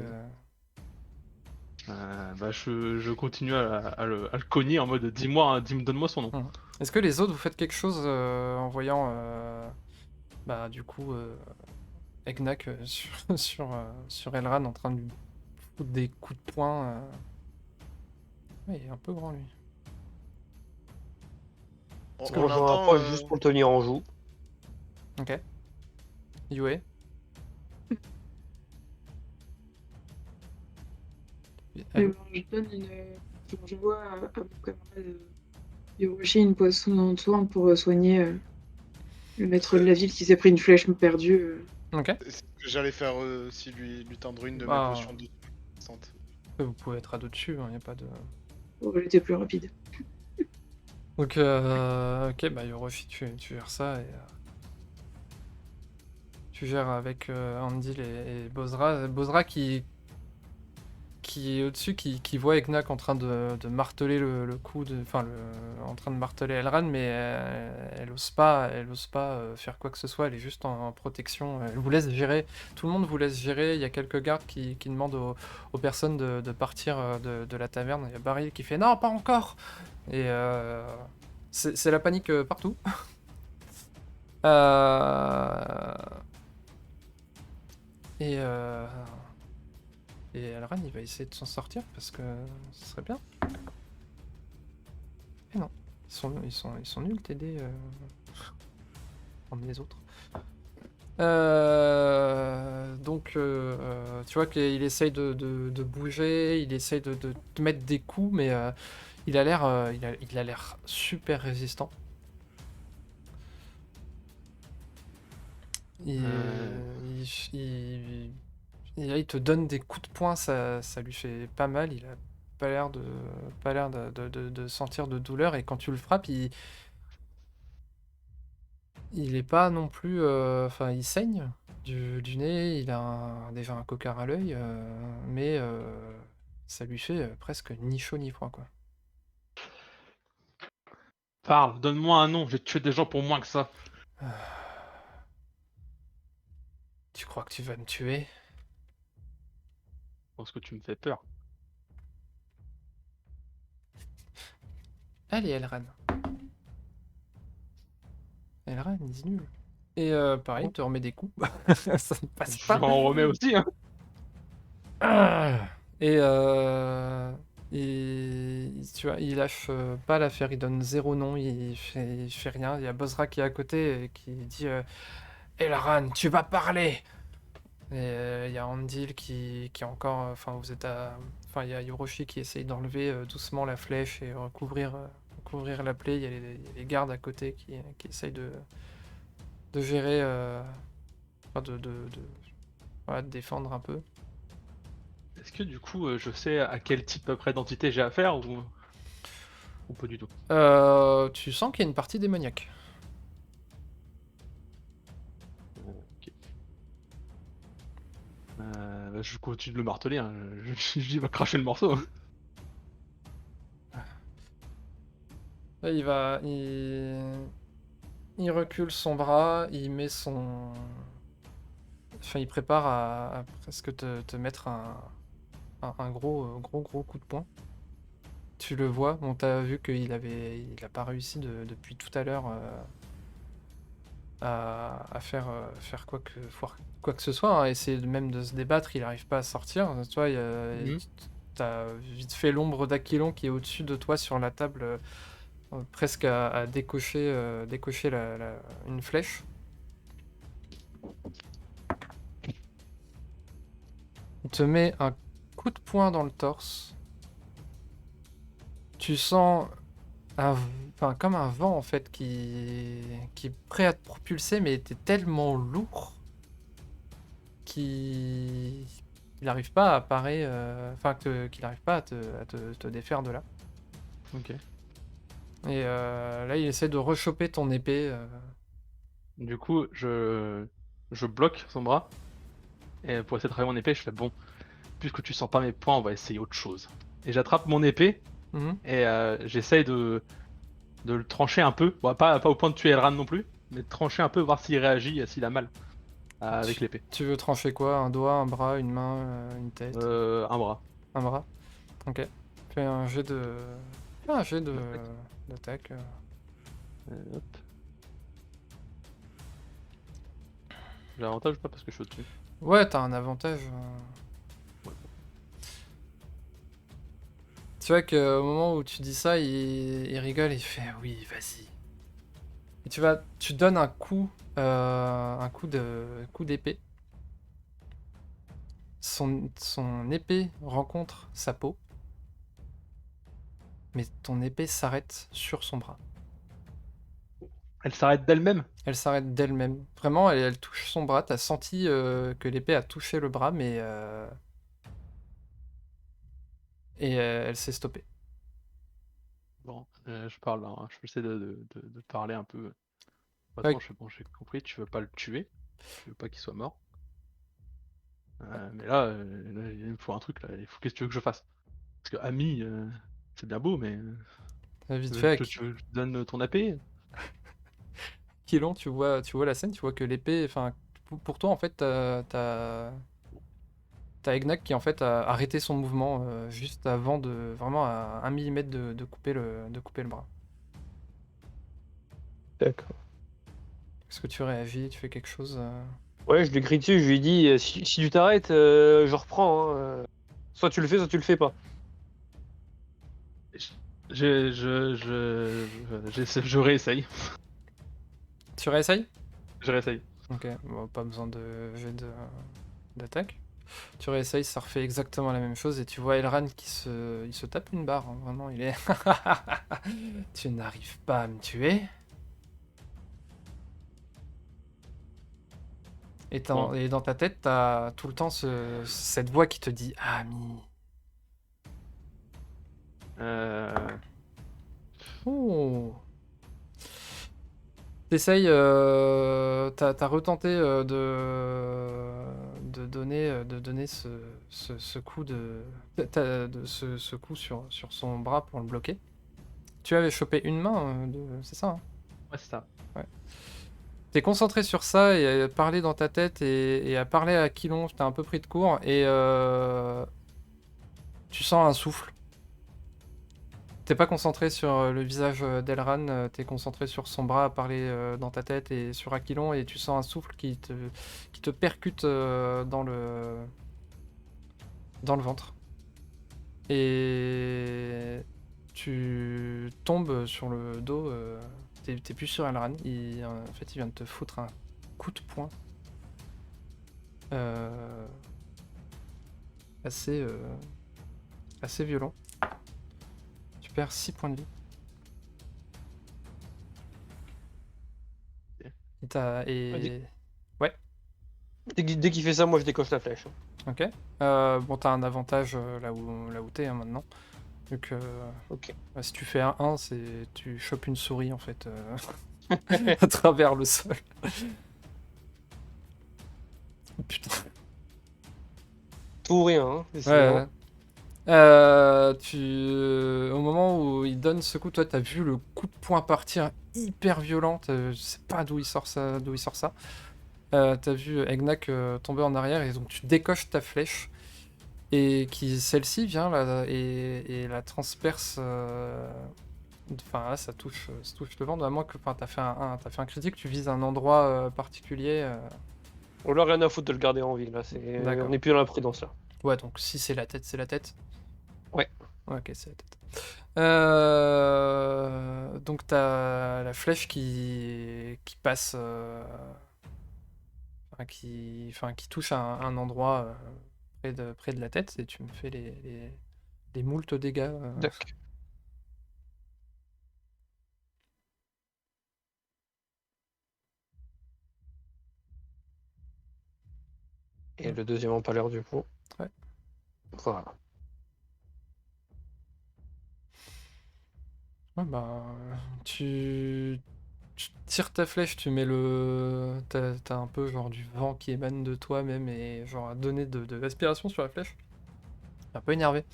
Bah je continue à le cogner en mode donne-moi son nom. Est-ce que les autres, vous faites quelque chose en voyant, bah du coup, Egnak sur Elran en train de lui foutre des coups de poing Ouais, il est un peu grand lui. On, Moi, on je me entend. rapproche juste pour le tenir en joue. Ok. Yue. Et Allô. ben, je donne une. Enfin, je vois à mon camarade Hiroshi une poisson dans le soin pour soigner le maître de la ville qui s'est pris une flèche perdue. Ok. C'est ce que j'allais faire si lui tendre une de mes Bah, potions de puissante. vous pouvez être à dos dessus, il n'y a pas de... Pour elle était plus rapide. Donc, ok, bah Yoroshi, tu gères ça et... tu gères avec Andil et Bozra. Bozra qui est au-dessus, qui voit Eknak en train de marteler le coup, enfin, en train de marteler Elran, mais elle ose pas faire quoi que ce soit, elle est juste en protection. Elle vous laisse gérer, tout le monde vous laisse gérer. Il y a quelques gardes qui demandent aux personnes de partir de la taverne. Il y a Baril qui fait non, pas encore! Et c'est la panique partout. Euh, Et Et Elran, il va essayer de s'en sortir parce que ce serait bien. Et non, ils sont nuls, TD, comme les autres. Donc, tu vois qu'il essaye de bouger, il essaye de mettre des coups, mais il a l'air il a l'air super résistant. Il, il, il te donne des coups de poing, ça lui fait pas mal. Il a pas l'air de sentir de douleur, et quand tu le frappes, il est pas non plus, enfin, il saigne du nez. Il a déjà un cocard à l'œil, mais ça lui fait presque ni chaud ni froid, quoi. Parle, donne-moi un nom, j'ai tué des gens pour moins que ça. Tu crois que tu vas me tuer? Parce que tu me fais peur. Allez, Elran. Elran, il est nul. Et pareil, il te remet des coups. Ça ne passe Je pas. m'en remets aussi, hein. Et tu vois, il lâche pas l'affaire, il donne zéro nom, il fait rien. Il y a Bozra qui est à côté et qui dit Elran, tu vas parler! Et il y a Andil qui est encore. Enfin, vous êtes à. Enfin, il y a Yoroshi qui essaye d'enlever doucement la flèche et recouvrir la plaie. Il y a les gardes à côté qui essayent de gérer. Enfin, voilà, de défendre un peu. Est-ce que du coup, je sais à quel type à peu près d'entité j'ai affaire ou pas du tout? Tu sens qu'il y a une partie démoniaque. Ok. Bah, je continue de le marteler, hein. Je va cracher le morceau, hein. Là, il recule son bras, il met son... Enfin, il prépare à presque te mettre un gros coup de poing. Tu le vois, on t'a vu il a pas réussi depuis tout à l'heure à faire quoi que ce soit, hein. Essayer même de se débattre, il n'arrive pas à sortir. Tu vois, Mhm. t'as vite fait l'ombre d'Aquilon qui est au-dessus de toi sur la table, presque à décocher une flèche. Il te met un coup de poing dans le torse. Tu sens enfin, comme un vent en fait qui est prêt à te propulser, mais t'es tellement lourd qu'il n'arrive pas à parer, enfin qu'il n'arrive pas à te défaire de là. Ok. Et là, il essaie de rechoper ton épée. Du coup, je bloque son bras. Et pour essayer de travailler mon épée, je fais bon, puisque tu sens pas mes poings, on va essayer autre chose. Et j'attrape mon épée Mhm. et j'essaye de le trancher un peu. Bon, pas au point de tuer Elran non plus, mais de trancher un peu, voir s'il réagit, s'il a mal avec l'épée. Tu veux trancher quoi? Un doigt, un bras, une main, une tête? Un bras. Un bras? Ok. Fais un jet de... Fais un jet d'attaque. Hop. J'ai l'avantage ou pas parce que je suis au-dessus? Ouais, t'as un avantage. Tu vois qu'au moment où tu dis ça, il rigole, il fait oui, vas-y. Et tu donnes un coup d'épée. Son épée rencontre sa peau, mais ton épée s'arrête sur son bras. Elle s'arrête d'elle-même. Elle s'arrête d'elle-même. Vraiment, elle touche son bras. T'as senti que l'épée a touché le bras, mais elle s'est stoppée. Bon, je parle, hein, je essaie de parler un peu. Ouais. Attends, bon, j'ai compris, tu veux pas le tuer, tu veux pas qu'il soit mort. Mais là, il me faut un truc là, qu'est-ce que tu veux que je fasse? Parce que ami, c'est bien beau, mais Vite fait, tu veux que je te donne ton épée? Kilon, tu vois la scène, tu vois que l'épée, enfin, pour toi en fait, t'as Egnak qui en fait a arrêté son mouvement juste avant de vraiment à 1 millimètre de couper le bras. D'accord. Est-ce que tu réagis, tu fais quelque chose Ouais, je lui crie dessus, je lui dis si tu t'arrêtes, je reprends. Hein. Soit tu le fais, soit tu le fais pas. Je réessaye. Tu réessayes? Je réessaye. Ok, bon, pas besoin de jet d'attaque. Tu réessayes, ça refait exactement la même chose et tu vois Elran il se tape une barre, hein, vraiment, il est... Tu n'arrives pas à me tuer. Et Bon. dans ta tête, t'as tout le temps cette voix qui te dit Ami. Euh... Oh. T'essayes, t'as retenté de donner ce coup ce coup sur son bras pour le bloquer. Tu avais chopé une main, c'est ça, hein? Ouais, c'est ça. Ouais. T'es concentré sur ça et à parler dans ta tête et à parler à Kilon, t'as un peu pris de court et tu sens un souffle. T'es pas concentré sur le visage d'Elran, t'es concentré sur son bras à parler dans ta tête et sur Aquilon et tu sens un souffle qui te percute dans le ventre. Et tu tombes sur le dos, t'es plus sur Elran, en fait il vient de te foutre un coup de poing assez violent. Tu perds 6 points de vie. Ok. Et ouais, Dès qu'il fait ça, moi je décoche la flèche. ok. Bon, t'as un avantage là où t'es hein, maintenant. Donc, Ok. bah, si tu fais un 1, tu chopes une souris en fait à travers le sol. Putain. Tout ou rien, hein, Ouais, décidément. ouais. Au moment où il donne ce coup, toi, t'as vu le coup de poing partir hyper violent. Je sais pas d'où il sort ça. T'as vu Egnak tomber en arrière et donc tu décoches ta flèche et celle-ci vient là et la transperce. Enfin là, ça touche le ventre. À moins que, enfin, t'as fait un critique, tu vises un endroit particulier. On a rien à foutre de le garder en vie, là. D'accord. On est plus dans la prudence, là. Ouais, donc si c'est la tête, c'est la tête. Ouais. Ok, c'est la tête. Donc t'as la flèche qui passe, qui touche un endroit près de la tête et tu me fais les moultes dégâts. D'accord. Et le deuxième empaleur, du coup. Ouais. Voilà. Ouais, bah, tu tires ta flèche, tu mets t'as un peu genre du vent qui émane de toi-même et genre à donner de l'aspiration sur la flèche. Un peu énervé.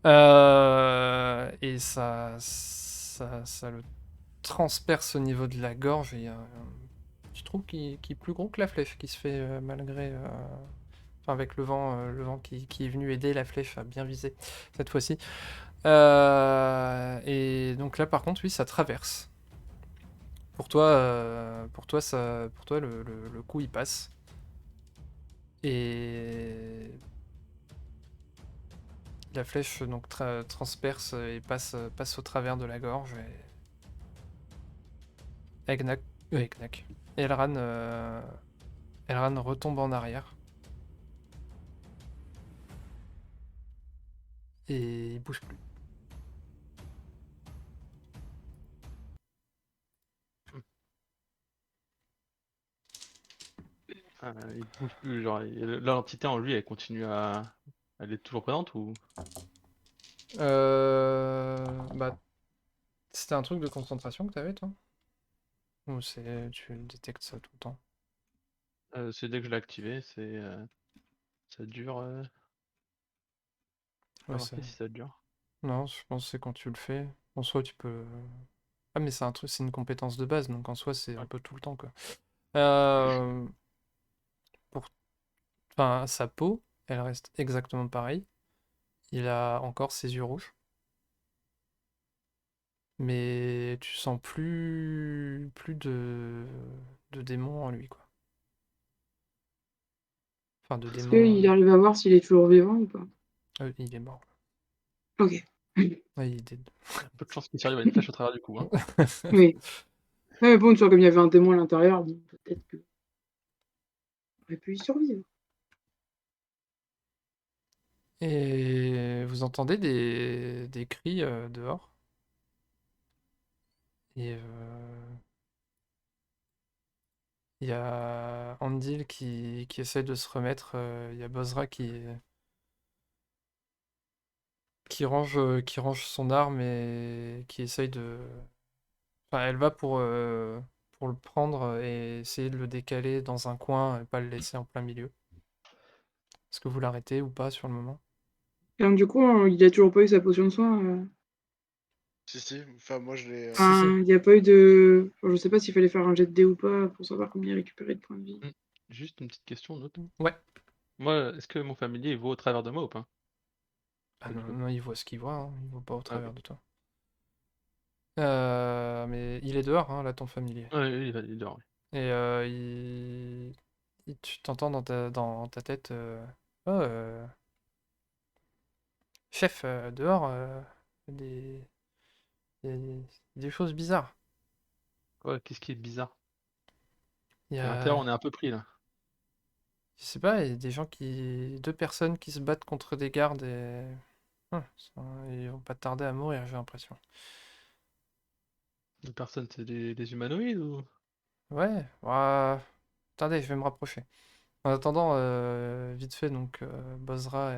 Et ça le transperce au niveau de la gorge et tu trouves qu'il est plus gros que la flèche qui se fait malgré. Enfin, avec le vent qui est venu aider la flèche à bien viser cette fois-ci. Et donc là, par contre, oui, ça traverse. Pour toi, le coup il passe. Et la flèche donc transperce et passe au travers de la gorge. Et Eknak. Elran retombe en arrière. Et il bouge plus. Il bouge plus, genre, l'entité en lui, elle continue à. Elle est toujours présente ou. Bah, c'était un truc de concentration que t'avais, toi? Ou tu détectes ça tout le temps? C'est dès que je l'ai activé, ça dure. Pas Ouais, marqué si ça dure. non, je pense que c'est quand tu le fais. En soi, tu peux. Ah, mais c'est un truc, c'est une compétence de base, donc en soi, c'est un Ouais. peu tout le temps, quoi. Euh, pour... Enfin, sa peau, elle reste exactement pareille. Il a encore ses yeux rouges. Mais tu sens plus de démons en lui, quoi. Enfin, de Est-ce démons. qu'il arrive à voir s'il est toujours vivant ou pas? Il est mort. Ok. Ouais, il est dead. Il y a peu de chances qu'il s'arrive à une flèche au travers du cou. Hein. Oui. Ouais, mais bon, tu vois, comme il y avait un démon à l'intérieur, bon, peut-être que aurait pu y survivre. Et vous entendez des cris dehors. Et il y a Andil qui essaie de se remettre. Il y a Bozra qui range son arme et qui essaye de. Enfin, elle va pour le prendre et essayer de le décaler dans un coin et pas le laisser en plein milieu. Est-ce que vous l'arrêtez ou pas sur le moment? Et donc, du coup, il a toujours pas eu sa potion de soin. Si, enfin, moi je l'ai. Si, si. Enfin, il n'y a pas eu de. Enfin, je sais pas s'il fallait faire un jet de dés ou pas pour savoir combien il récupérait de points de vie. Juste une petite question, note. Ouais. Moi, est-ce que mon familier il voit au travers de moi ou pas? Ah Pas du non, tout. non, il voit ce qu'il voit, hein. Il voit pas au Ah, travers ok. de toi. Mais il est dehors, hein, là, ton familier. Ouais, il est dehors, oui. Et tu t'entends dans ta tête. Oh, chef, dehors, des, des, des choses bizarres. Ouais, qu'est-ce qui est bizarre? Il y À l'intérieur, a, on est un peu pris là. je sais pas, il y a des gens deux personnes qui se battent contre des gardes et ils vont pas tarder à mourir, j'ai l'impression. Les personnes, c'est des humanoïdes ou. Ouais, ouah, attendez, je vais me rapprocher. En attendant, vite fait, donc Bozra,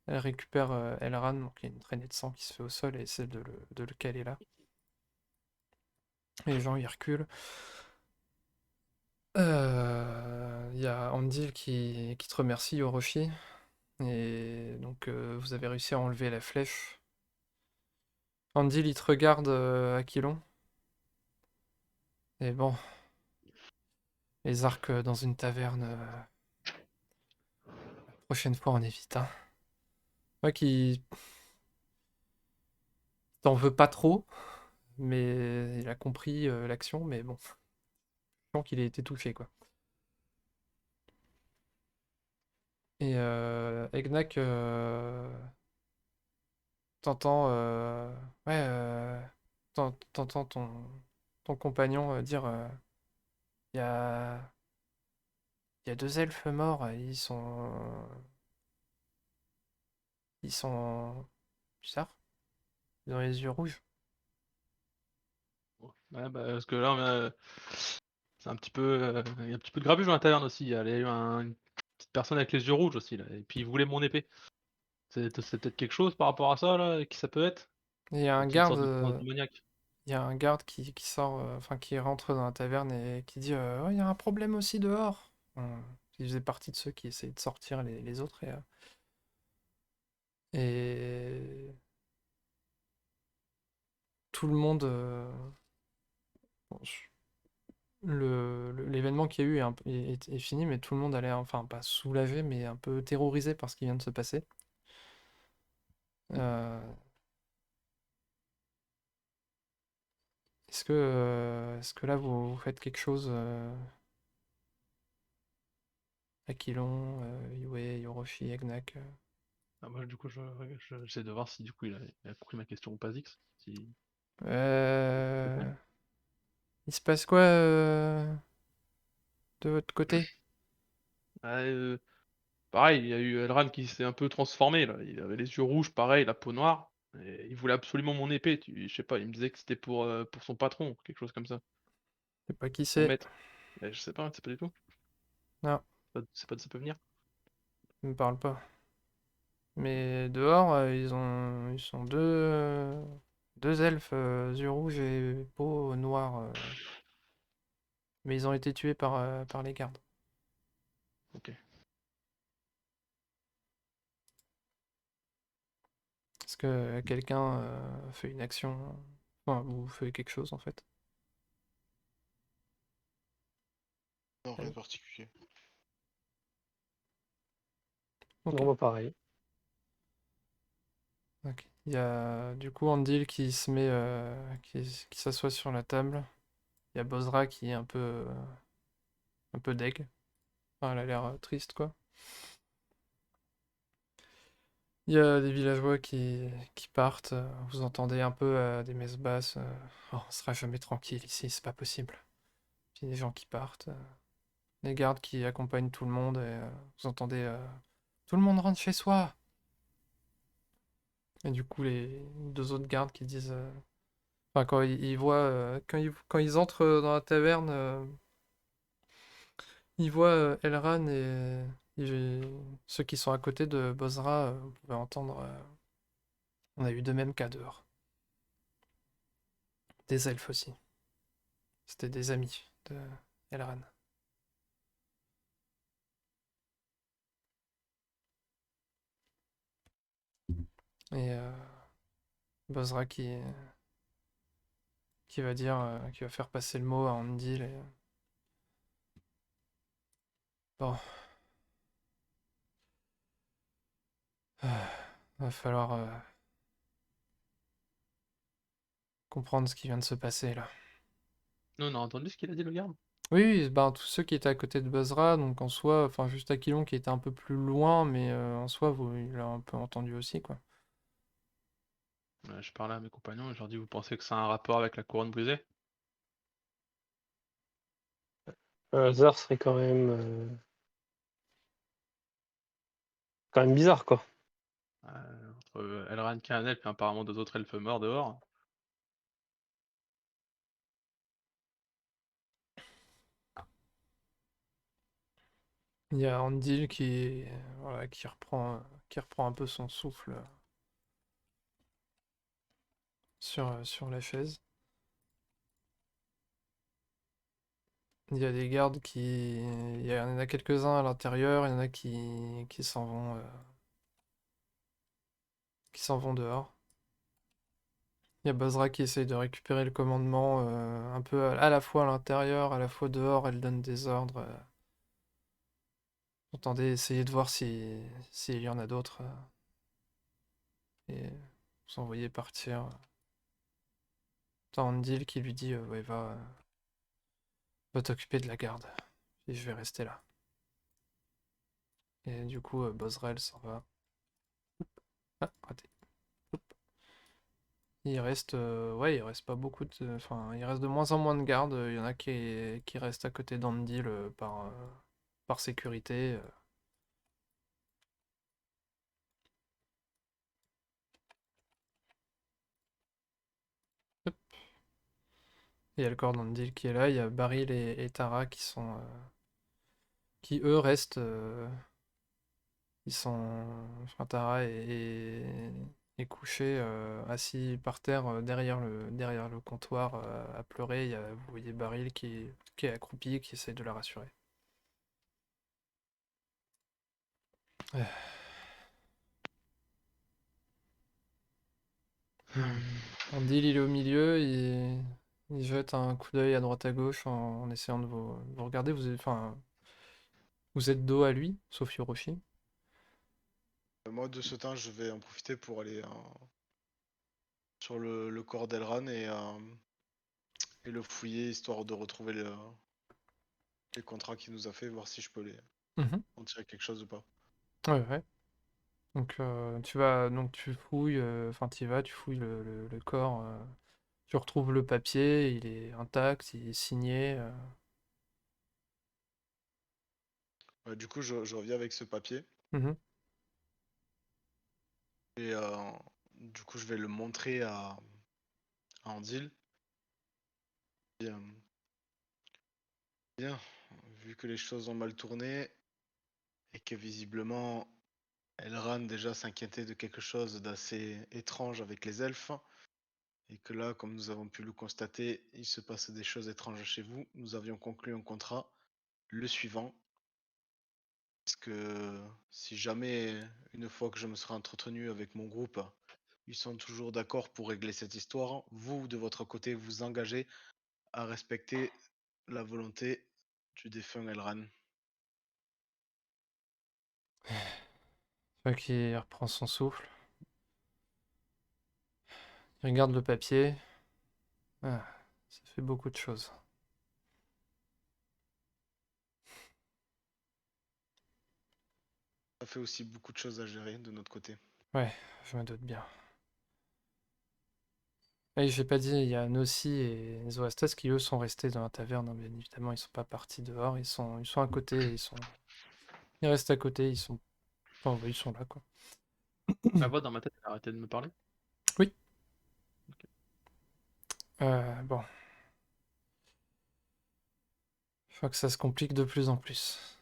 elle récupère Elran, donc il y a une traînée de sang qui se fait au sol et essaie de le caler là. Et les gens ils reculent. Il y a Andil qui te remercie, Orochi. Et donc vous avez réussi à enlever la flèche. Andil il te regarde Aquilon. Et bon, les arcs dans une taverne. Prochaine fois on évite, hein. Moi qui t'en veux pas trop, mais il a compris l'action, mais bon, je sens qu'il a été touché quoi. Et Egnak, t'entends ouais, t'entends ton compagnon dire il y a, il y a deux elfes morts, ils sont bizarres, ils ont les yeux rouges. Ouais, bah, parce que là, c'est un petit peu. Il y a un petit peu de grabuge dans la taverne aussi. Il y a eu une petite personne avec les yeux rouges aussi là. Et puis il voulait mon épée. C'est peut-être quelque chose par rapport à ça là, qui ça peut être? Et il y a un Peut-être une garde, sorte de présence démoniaque. il y a un garde qui sort, enfin qui rentre dans la taverne et qui dit ouais, il y a un problème aussi dehors. Il faisait partie de ceux qui essayaient de sortir les autres et tout le monde. Bon, l'événement qu'il y a eu est fini, mais tout le monde allait, enfin pas soulagé, mais un peu terrorisé par ce qui vient de se passer. Euh, est-ce que là vous faites quelque chose, Aquilon, Yue, Yoroshi, Egnak Moi, du coup, j'essaie de voir si du coup il a compris ma question ou pas, Zix. Si... Euh... Il se passe quoi de votre côté? Ah, pareil, il y a eu Elran qui s'est un peu transformé là. Il avait les yeux rouges, pareil, la peau noire. Et il voulait absolument mon épée. Je sais pas, il me disait que c'était pour son patron, quelque chose comme ça. Je sais pas qui Son c'est. maître. Mais je sais pas, c'est pas du tout. Non, C'est pas de ça peut venir. il me parle pas. Mais dehors, ils sont deux elfes, yeux rouges et peau noire. Mais ils ont été tués par les gardes. Ok. Est-ce que quelqu'un fait une action, enfin, ou fait quelque chose en fait? Non, rien Euh, de particulier. Ok. Non, bah pareil. Ok. Il y a du coup Andil qui se met, qui s'assoit sur la table. Il y a Bozra qui est un peu deg. Enfin, elle a l'air triste quoi. Il y a des villageois qui partent. Vous entendez un peu des messes basses. Oh, on sera jamais tranquille ici, c'est pas possible. Puis des gens qui partent. Les gardes qui accompagnent tout le monde. Et vous entendez tout le monde rentre chez soi. Et du coup, les deux autres gardes qui disent. Enfin, quand ils voient. Quand ils entrent dans la taverne, ils voient Elran ceux qui sont à côté de Bozra. Vous pouvez entendre. On a eu de mêmes cas dehors. Des elfes aussi. C'était des amis de Elran. Et Bozra qui va dire, qui va faire passer le mot à Andil. Et, bon, va falloir comprendre ce qui vient de se passer là. Nous, on a entendu ce qu'il a dit, le garde? Oui, oui, ben, tous ceux qui étaient à côté de Bozra, donc en soi, enfin juste Aquilon qui était un peu plus loin, mais en soi, il l'a un peu entendu aussi, quoi. Je parlais à mes compagnons et je leur dis, vous pensez que ça a un rapport avec la couronne brisée? Un hasard serait quand même bizarre, quoi. Entre Elran qui est un elfe et apparemment deux autres elfes morts dehors. Il y a Andil voilà, qui reprend un peu son souffle sur la chaise. Il y a des gardes il y en a quelques-uns à l'intérieur, il y en a qui s'en vont dehors. Il y a Bozra qui essaye de récupérer le commandement un peu à la fois à l'intérieur, à la fois dehors, elle donne des ordres. Vous entendez essayer de voir s'il y en a d'autres et vous envoyez partir. T'as Andil qui lui dit ouais, va t'occuper de la garde et je vais rester là. Et du coup, Bozra elle s'en va. Ah, raté. Oup. Ouais, il reste pas beaucoup de, enfin, il reste de moins en moins de gardes. Il y en a qui restent à côté d'Andil par sécurité. Il y a le corps d'Andil qui est là, il y a Baril et Tara qui eux restent. Ils sont. Enfin, Tara est couché, assis par terre derrière le comptoir à pleurer. Vous voyez Baril qui est accroupi, qui essaie de la rassurer. Euh, Andil, il est au milieu, il jette un coup d'œil à droite à gauche en essayant de vous regarder. Enfin, vous êtes dos à lui, sauf Yoroshi. Moi, de ce temps, je vais en profiter pour aller sur le corps d'Elran et le fouiller, histoire de retrouver les contrats qu'il nous a fait, voir si je peux Mhm. en tirer quelque chose ou pas. Ouais, ouais. Donc tu fouilles, enfin tu fouilles le corps, tu retrouves le papier, il est intact, il est signé. Du coup, je reviens avec ce papier Mhm. et du coup, je vais le montrer à Andil. Bien, bien, vu que les choses ont mal tourné et que visiblement Elran déjà s'inquiétait de quelque chose d'assez étrange avec les elfes, et que là, comme nous avons pu le constater, il se passe des choses étranges chez vous. Nous avions conclu un contrat, le suivant, parce que si jamais, une fois que je me serai entretenu avec mon groupe, ils sont toujours d'accord pour régler cette histoire, vous, de votre côté, vous engagez à respecter la volonté du défunt Elran. Tu vois qu'il reprend son souffle. Il regarde le papier. Ah, ça fait beaucoup de choses. Ça fait aussi beaucoup de choses à gérer de notre côté. Ouais, je me doute bien. Et j'ai pas dit, il y a Nossi et Zoastas qui eux sont restés dans la taverne, hein, bien évidemment, ils sont pas partis dehors, ils sont à côté, ils restent à côté, enfin, ouais, ils sont là quoi. La voix dans ma tête, elle a arrêté de me parler. Oui. Bon. Je crois que ça se complique de plus en plus.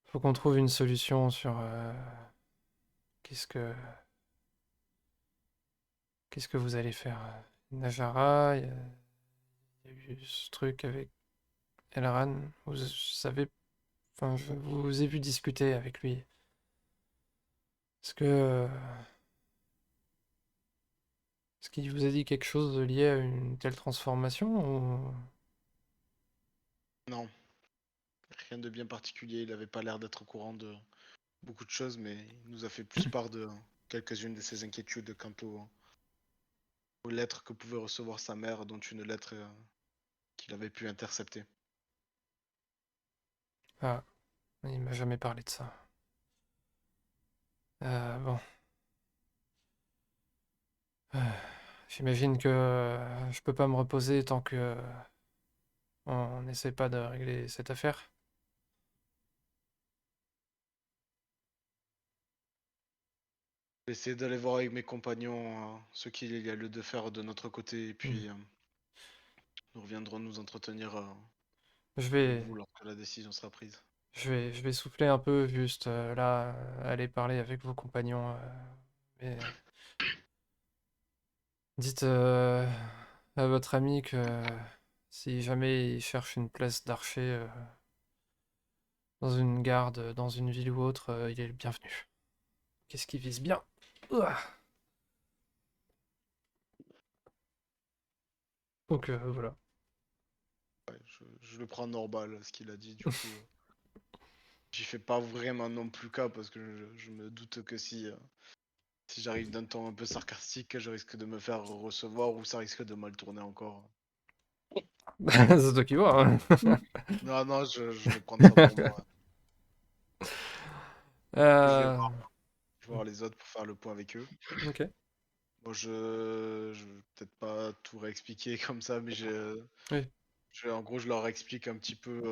Faut qu'on trouve une solution sur qu'est-ce que qu'est-ce que vous allez faire. Najara, il y a eu ce truc avec Elran. Vous savez, enfin, je vous ai vu discuter avec lui. Est-ce qu'il vous a dit quelque chose lié à une telle transformation ou... Non, rien de bien particulier. Il n'avait pas l'air d'être au courant de beaucoup de choses, mais il nous a fait plus part de quelques-unes de ses inquiétudes quant aux lettres que pouvait recevoir sa mère, dont une lettre qu'il avait pu intercepter. Ah, il m'a jamais parlé de ça. Bon. J'imagine que je peux pas me reposer tant que on n'essaie pas de régler cette affaire. J'essaie d'aller voir avec mes compagnons ce qu'il y a lieu de faire de notre côté, et puis nous reviendrons nous entretenir Je avec vais, vous lorsque la décision sera prise. je vais souffler un peu, juste là, aller parler avec vos compagnons. Mais dites à votre ami que si jamais il cherche une place d'archer dans une garde, dans une ville ou autre, il est le bienvenu. Qu'est-ce qui vise bien? Ouah. Donc voilà. Ouais, je le prends normal, ce qu'il a dit, du coup. J'y fais pas vraiment non plus cas, parce que je me doute que si j'arrive d'un ton un peu sarcastique, je risque de me faire recevoir, ou ça risque de mal tourner encore. C'est toi qui vois, hein. Non, non, je vais prendre ça pour moi. Je vais Euh, voir les autres pour faire le point avec eux. Ok. Bon, je vais peut-être pas tout réexpliquer comme ça, mais Oui. en gros, je leur explique un petit peu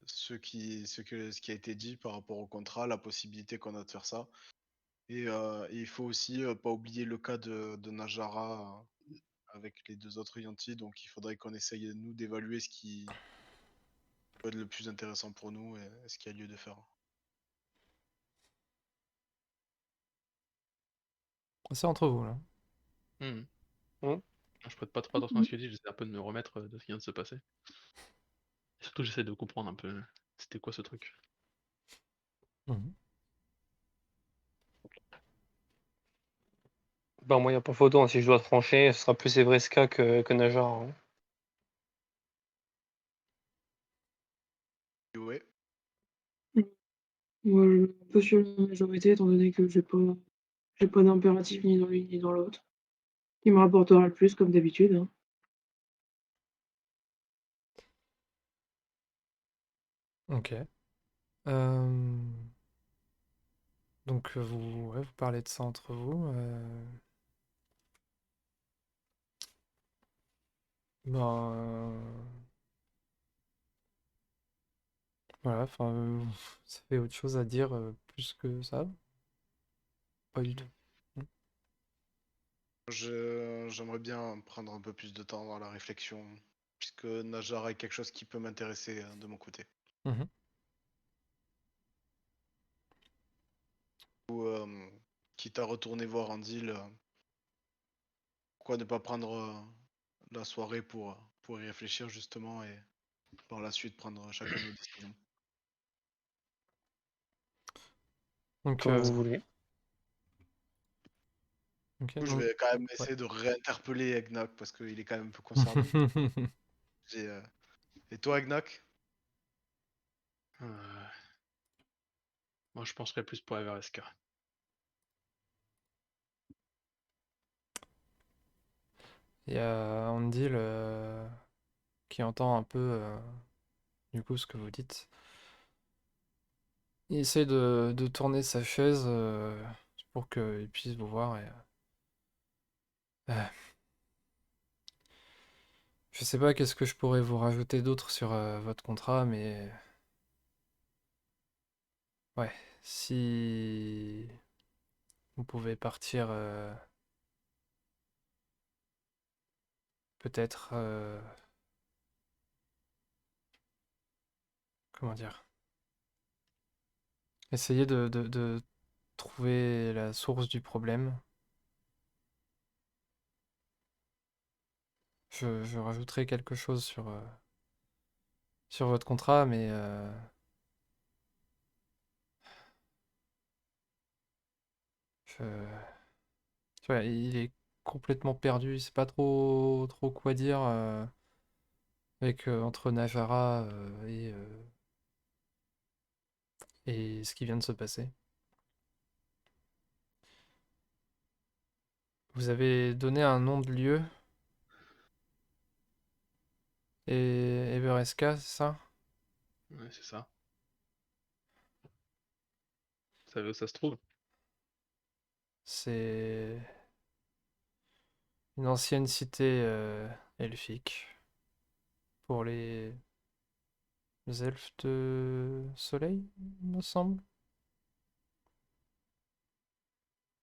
ce qui a été dit par rapport au contrat, la possibilité qu'on a de faire ça. Et il faut aussi pas oublier le cas de Najara avec les deux autres Yanti, donc il faudrait qu'on essaye, nous, d'évaluer ce qui peut être le plus intéressant pour nous et ce qu'il y a lieu de faire. C'est entre vous, là. Hmm. Hmm. Je prête pas trop attention à ce qu'il dit, j'essaie un peu de me remettre de ce qui vient de se passer. Et surtout, j'essaie de comprendre un peu c'était quoi ce truc. Mhm. Ben, moi, il n'y a pas photo, hein. Si je dois trancher, ce sera plus Evreska que Najar, hein. Et ouais, Moi, je suis un peu sur la majorité, étant donné que j'ai pas d'impératif ni dans l'une ni dans l'autre. Qui me rapportera le plus, comme d'habitude, hein. Ok. Euh, Donc vous parlez de ça entre vous. Ben, voilà, enfin, ça fait autre chose à dire plus que ça? Pas du tout. J'aimerais bien prendre un peu plus de temps dans la réflexion, puisque Najar est quelque chose qui peut m'intéresser de mon côté. Mhm. Ou quitte à retourner voir Andil, pourquoi ne pas prendre la soirée pour y réfléchir justement et par la suite prendre chacun nos décisions. Donc, Comme vous voulez. ok, Du coup, je donc, vais quand même ouais. essayer de réinterpeller Egnak parce qu'il est quand même un peu concerné. J'ai, Et toi, Egnak? Euh, Moi, je penserais plus pour Everesca. Il y a Andil qui entend un peu du coup ce que vous dites. Il essaie de tourner sa chaise pour qu'il puisse vous voir. Euh, je sais pas qu'est-ce que je pourrais vous rajouter d'autre sur votre contrat, mais ouais, si vous pouvez partir peut-être, comment dire, essayer de trouver la source du problème. Je rajouterai quelque chose sur votre contrat, mais je... tu vois, il est complètement perdu, il sait pas trop quoi dire avec entre Najara et ce qui vient de se passer. Vous avez donné un nom de lieu et Everesca, c'est ça? Ouais, c'est ça. Ça veut, ça se trouve. C'est une ancienne cité elfique pour les elfes de soleil, il me semble.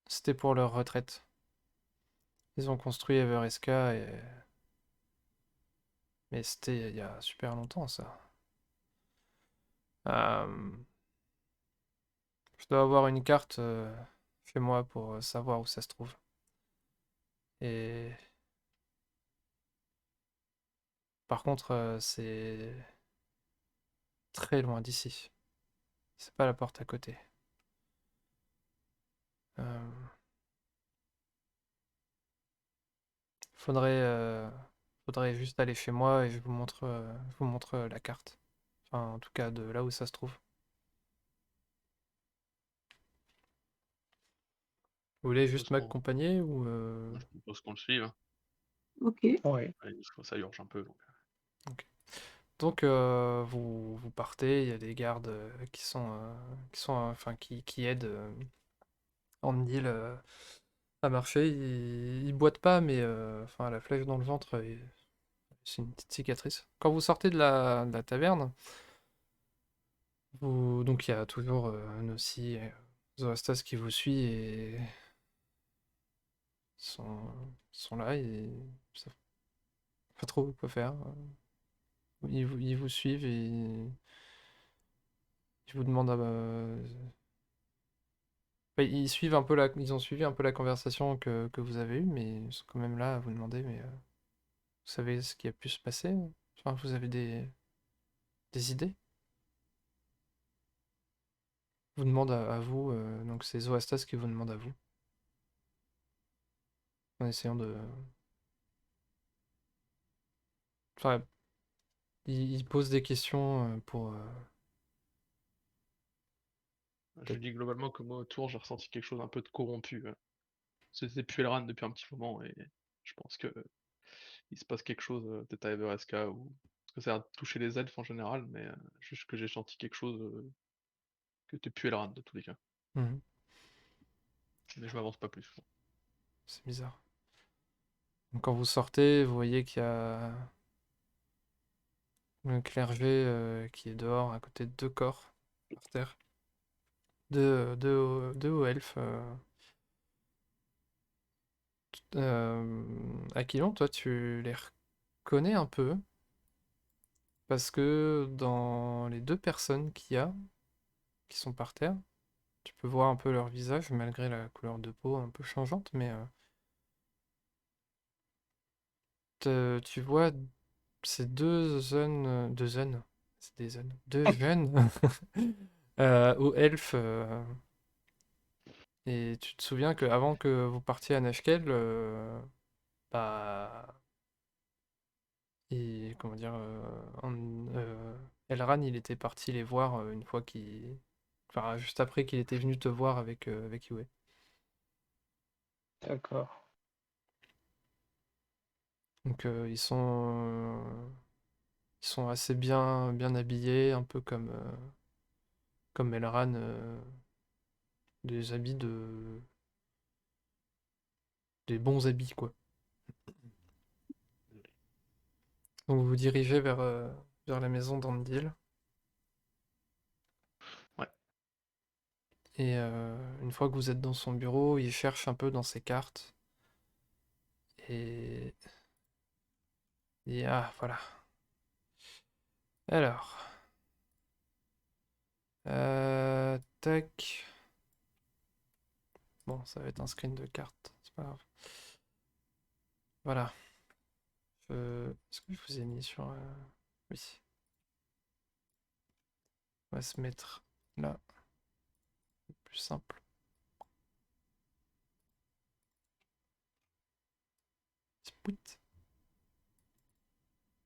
C'était pour leur retraite. Ils ont construit Everesca, mais c'était il y a super longtemps ça. Euh, Je dois avoir une carte chez moi pour savoir où ça se trouve. Et par contre, c'est très loin d'ici. C'est pas la porte à côté. Euh, Faudrait, faudrait juste aller chez moi et je vous montre la carte. Enfin, en tout cas, de là où ça se trouve. Vous voulez Je juste propose qu'on m'accompagner ou Moi, je propose qu'on le suive, hein. Ok. Ouais. Ouais, ça urge un peu. Donc. Ok. Donc, vous partez. Il y a des gardes enfin, qui aident Andil à marcher. Il boite pas, mais enfin, la flèche dans le ventre, c'est une petite cicatrice. Quand vous sortez de la taverne, donc il y a toujours Nossi et Zoastas qui vous suit et sont, sont là et ils savent pas trop quoi faire. Ils vous suivent et ils vous demandent ils suivent un peu ils ont suivi un peu la conversation que vous avez eue, mais ils sont quand même là à vous demander, mais vous savez ce qui a pu se passer? Enfin, vous avez des idées? Vous demande à vous, donc c'est Zoastas qui vous demande à vous, en essayant de... Enfin, il pose des questions pour... Je peut-être... dis globalement que moi, autour, j'ai ressenti quelque chose un peu de corrompu. C'était plus Elran depuis un petit moment et je pense que il se passe quelque chose peut-être à Everesca ou parce que ça a touché les elfes en général, mais juste que j'ai senti quelque chose que t'es plus Elran de tous les cas. Mhm. Mais je m'avance pas plus. C'est bizarre. Donc, quand vous sortez, vous voyez qu'il y a un clergé qui est dehors à côté de 2 corps par terre. Deux hauts elfes. Aquilon, toi, tu les reconnais un peu. Parce que dans les 2 personnes qu'il y a, qui sont par terre, tu peux voir un peu leur visage, malgré la couleur de peau un peu changeante, mais tu vois ces 2 jeunes... 2 jeunes? C'est des jeunes. 2 jeunes aux elfes. Et tu te souviens qu'avant que vous partiez à Nashkel, bah... Et comment dire... Elran, il était parti les voir une fois qu'il... Enfin, juste après qu'il était venu te voir avec Yue. D'accord. Donc ils sont assez bien habillés, un peu comme Elran, des habits des bons habits quoi. Donc vous vous dirigez vers la maison d'Andil Ouais. et une fois que vous êtes dans son bureau, il cherche un peu dans ses cartes et ah voilà. Alors, tac. Bon, ça va être un screen de cartes, c'est pas grave. Voilà. Est-ce que je vous ai mis sur... Oui. On va se mettre là. Plus simple. Spout.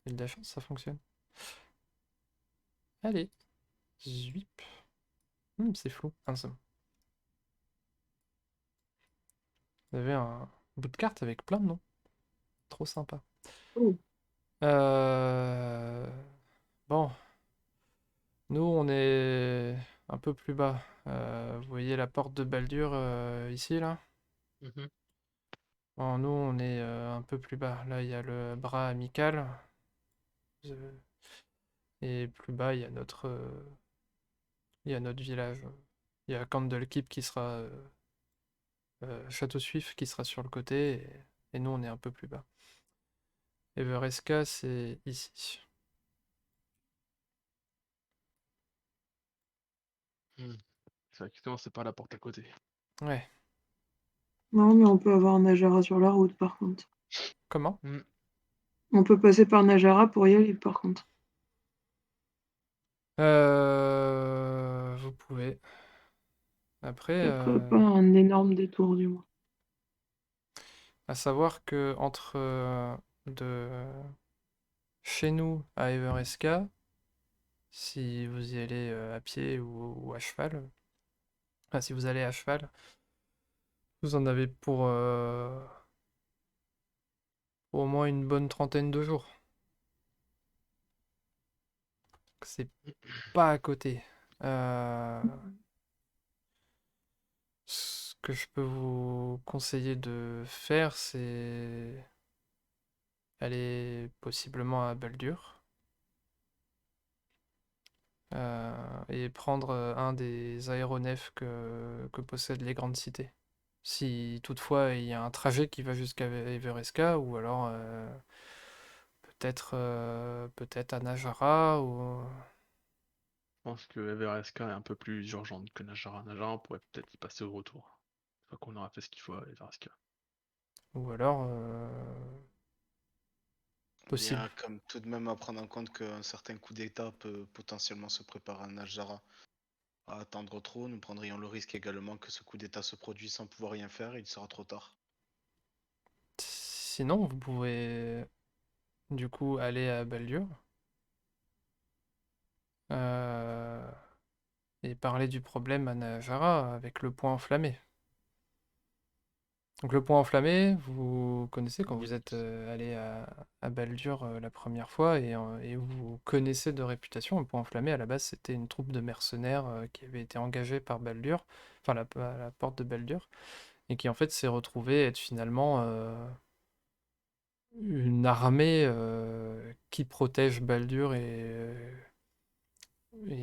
Il y a de la chance, ça fonctionne. Allez. Zwip. C'est flou. Ah, c'est bon. Vous avez un bout de carte avec plein de noms. Trop sympa. Oh. Euh, Bon. Nous, on est un peu plus bas. Vous voyez la porte de Baldur ici, là? Mhm. Bon, nous, on est un peu plus bas. Là, il y a le bras amical. Euh, Et plus bas, il y a notre village. Il y a Candlekeep qui sera Château Suif qui sera sur le côté et nous on est un peu plus bas. Everesca c'est ici. C'est vrai que c'est pas la porte à côté. Ouais. Non, mais on peut avoir Najara sur la route, par contre. Comment? On peut passer par Najara pour y aller, par contre. Vous pouvez. Après, Ça ferait pas un énorme détour, du moins. à savoir que entre de chez nous à Everesca, si vous y allez à pied ou à cheval, enfin si vous allez à cheval, vous en avez pour au moins une bonne trentaine de jours. C'est pas à côté. Ce que je peux vous conseiller de faire, c'est aller possiblement à Baldur et prendre un des aéronefs que possèdent les grandes cités. Si toutefois il y a un trajet qui va jusqu'à Everesca, ou alors peut-être à Najara, ou... Je pense que Everesca est un peu plus urgente que Najara. Najara, on pourrait peut-être y passer au retour. Une fois qu'on aura fait ce qu'il faut à Everesca. ou alors Il y a possible. comme tout de même à prendre en compte qu'un certain coup d'État peut potentiellement se préparer à Najara. À attendre trop, nous prendrions le risque également que ce coup d'État se produise sans pouvoir rien faire et il sera trop tard. Sinon, vous pouvez du coup aller à Baldur euh, et parler du problème à Najara avec le point enflammé. Donc le point enflammé, vous connaissez quand vous êtes allé à Baldur la première fois et vous connaissez de réputation. Le point enflammé, à la base, c'était une troupe de mercenaires qui avait été engagée par Baldur, enfin à la porte de Baldur, et qui en fait s'est retrouvée être finalement une armée qui protège Baldur et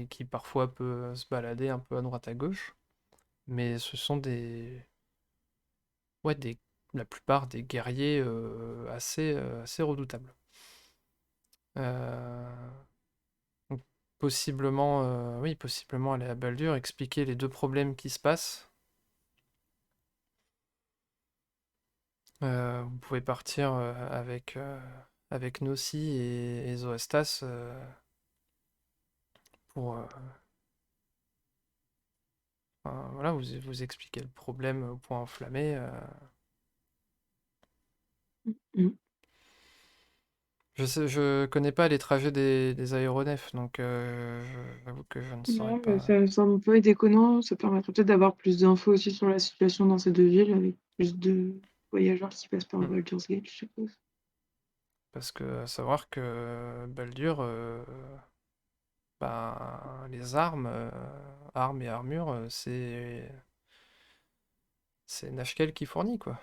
qui parfois peut se balader un peu à droite à gauche. Mais ce sont ouais, la plupart des guerriers assez redoutables. Euh, donc possiblement, oui, possiblement aller à Baldur, expliquer les deux problèmes qui se passent. Vous pouvez partir avec Nossi et Zoastas pour enfin, voilà, vous expliquer le problème au point enflammé. Mm. Je connais pas les trajets des aéronefs, donc j'avoue que je ne saurais Non, mais pas. ça semble pas déconnant. Ça permettrait peut-être d'avoir plus d'infos aussi sur la situation dans ces deux villes, avec plus de voyageurs qui passent par Hmm. Baldur's Gate, je suppose. Parce que à savoir que Baldur, ben, les armes, armes et armures, c'est Nashkel qui fournit, quoi.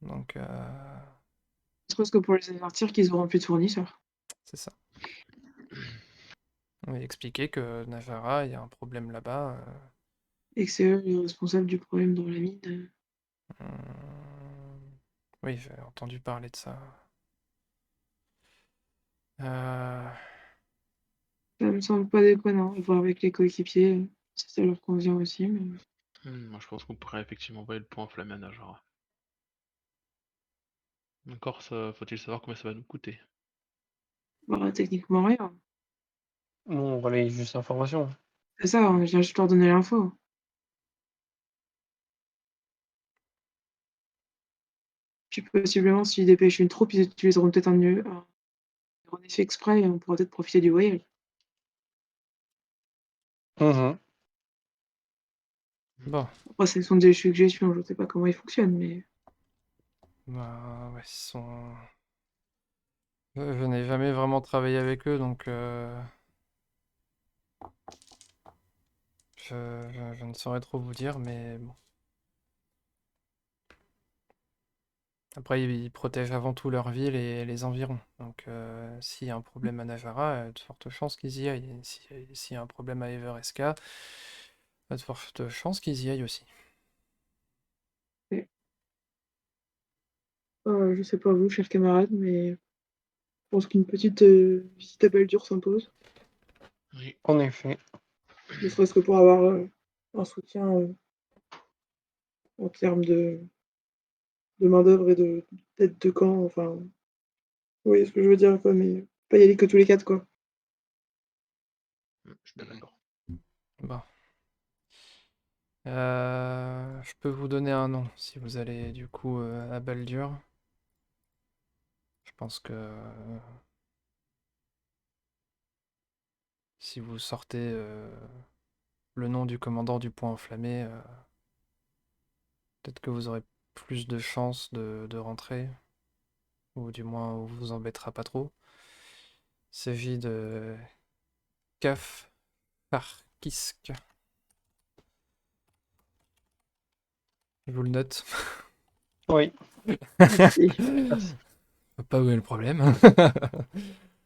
Donc Je suppose que pour les avertir qu'ils auront plus de fournisseurs. c'est ça. On va expliquer que Najara, il y a un problème là-bas. Et que c'est eux les responsables du problème dans la mine. Oui, j'ai entendu parler de ça. Euh, Ça me semble pas déconnant. Voir avec les coéquipiers, si ça leur convient aussi. Mais Moi, je pense qu'on pourrait effectivement envoyer le point enflammé à Najara. Encore, faut-il savoir combien ça va nous coûter. voilà, techniquement rien. Bon, on relaye juste l'information. C'est ça, je viens juste leur donner l'info. Puis possiblement, s'ils dépêchent une troupe, ils utiliseront peut-être un effet exprès et on pourra peut-être profiter du voyage. Mhm. bon, Après, ce sont des suggestions, je sais pas comment ils fonctionnent, mais bah, ouais, ils sont. Je n'ai jamais vraiment travaillé avec eux, donc je ne saurais trop vous dire, mais bon. Après, ils protègent avant tout leur ville et les environs. Donc, s'il y a un problème à Najara, il y a de fortes chances qu'ils y aillent. Et s'il y a un problème à Everesca, il y a de fortes chances qu'ils y aillent aussi. je sais pas vous, chers camarades, mais je pense qu'une petite visite à Baldur s'impose. Oui. En effet. Ne serait-ce que pour avoir un soutien en termes de main-d'œuvre et d'aide de camp. Enfin, vous voyez ce que je veux dire, quoi, mais pas y aller que tous les quatre, quoi. Je suis bien d'accord. Bon. Je peux vous donner un nom si vous allez du coup à Baldur. Je pense que si vous sortez le nom du commandant du point enflammé, peut-être que vous aurez plus de chances de rentrer, ou du moins on vous embêtera pas trop. Il s'agit de Kaf Farkisk. Je vous le note. Oui. Merci. Merci. Pas où est le problème.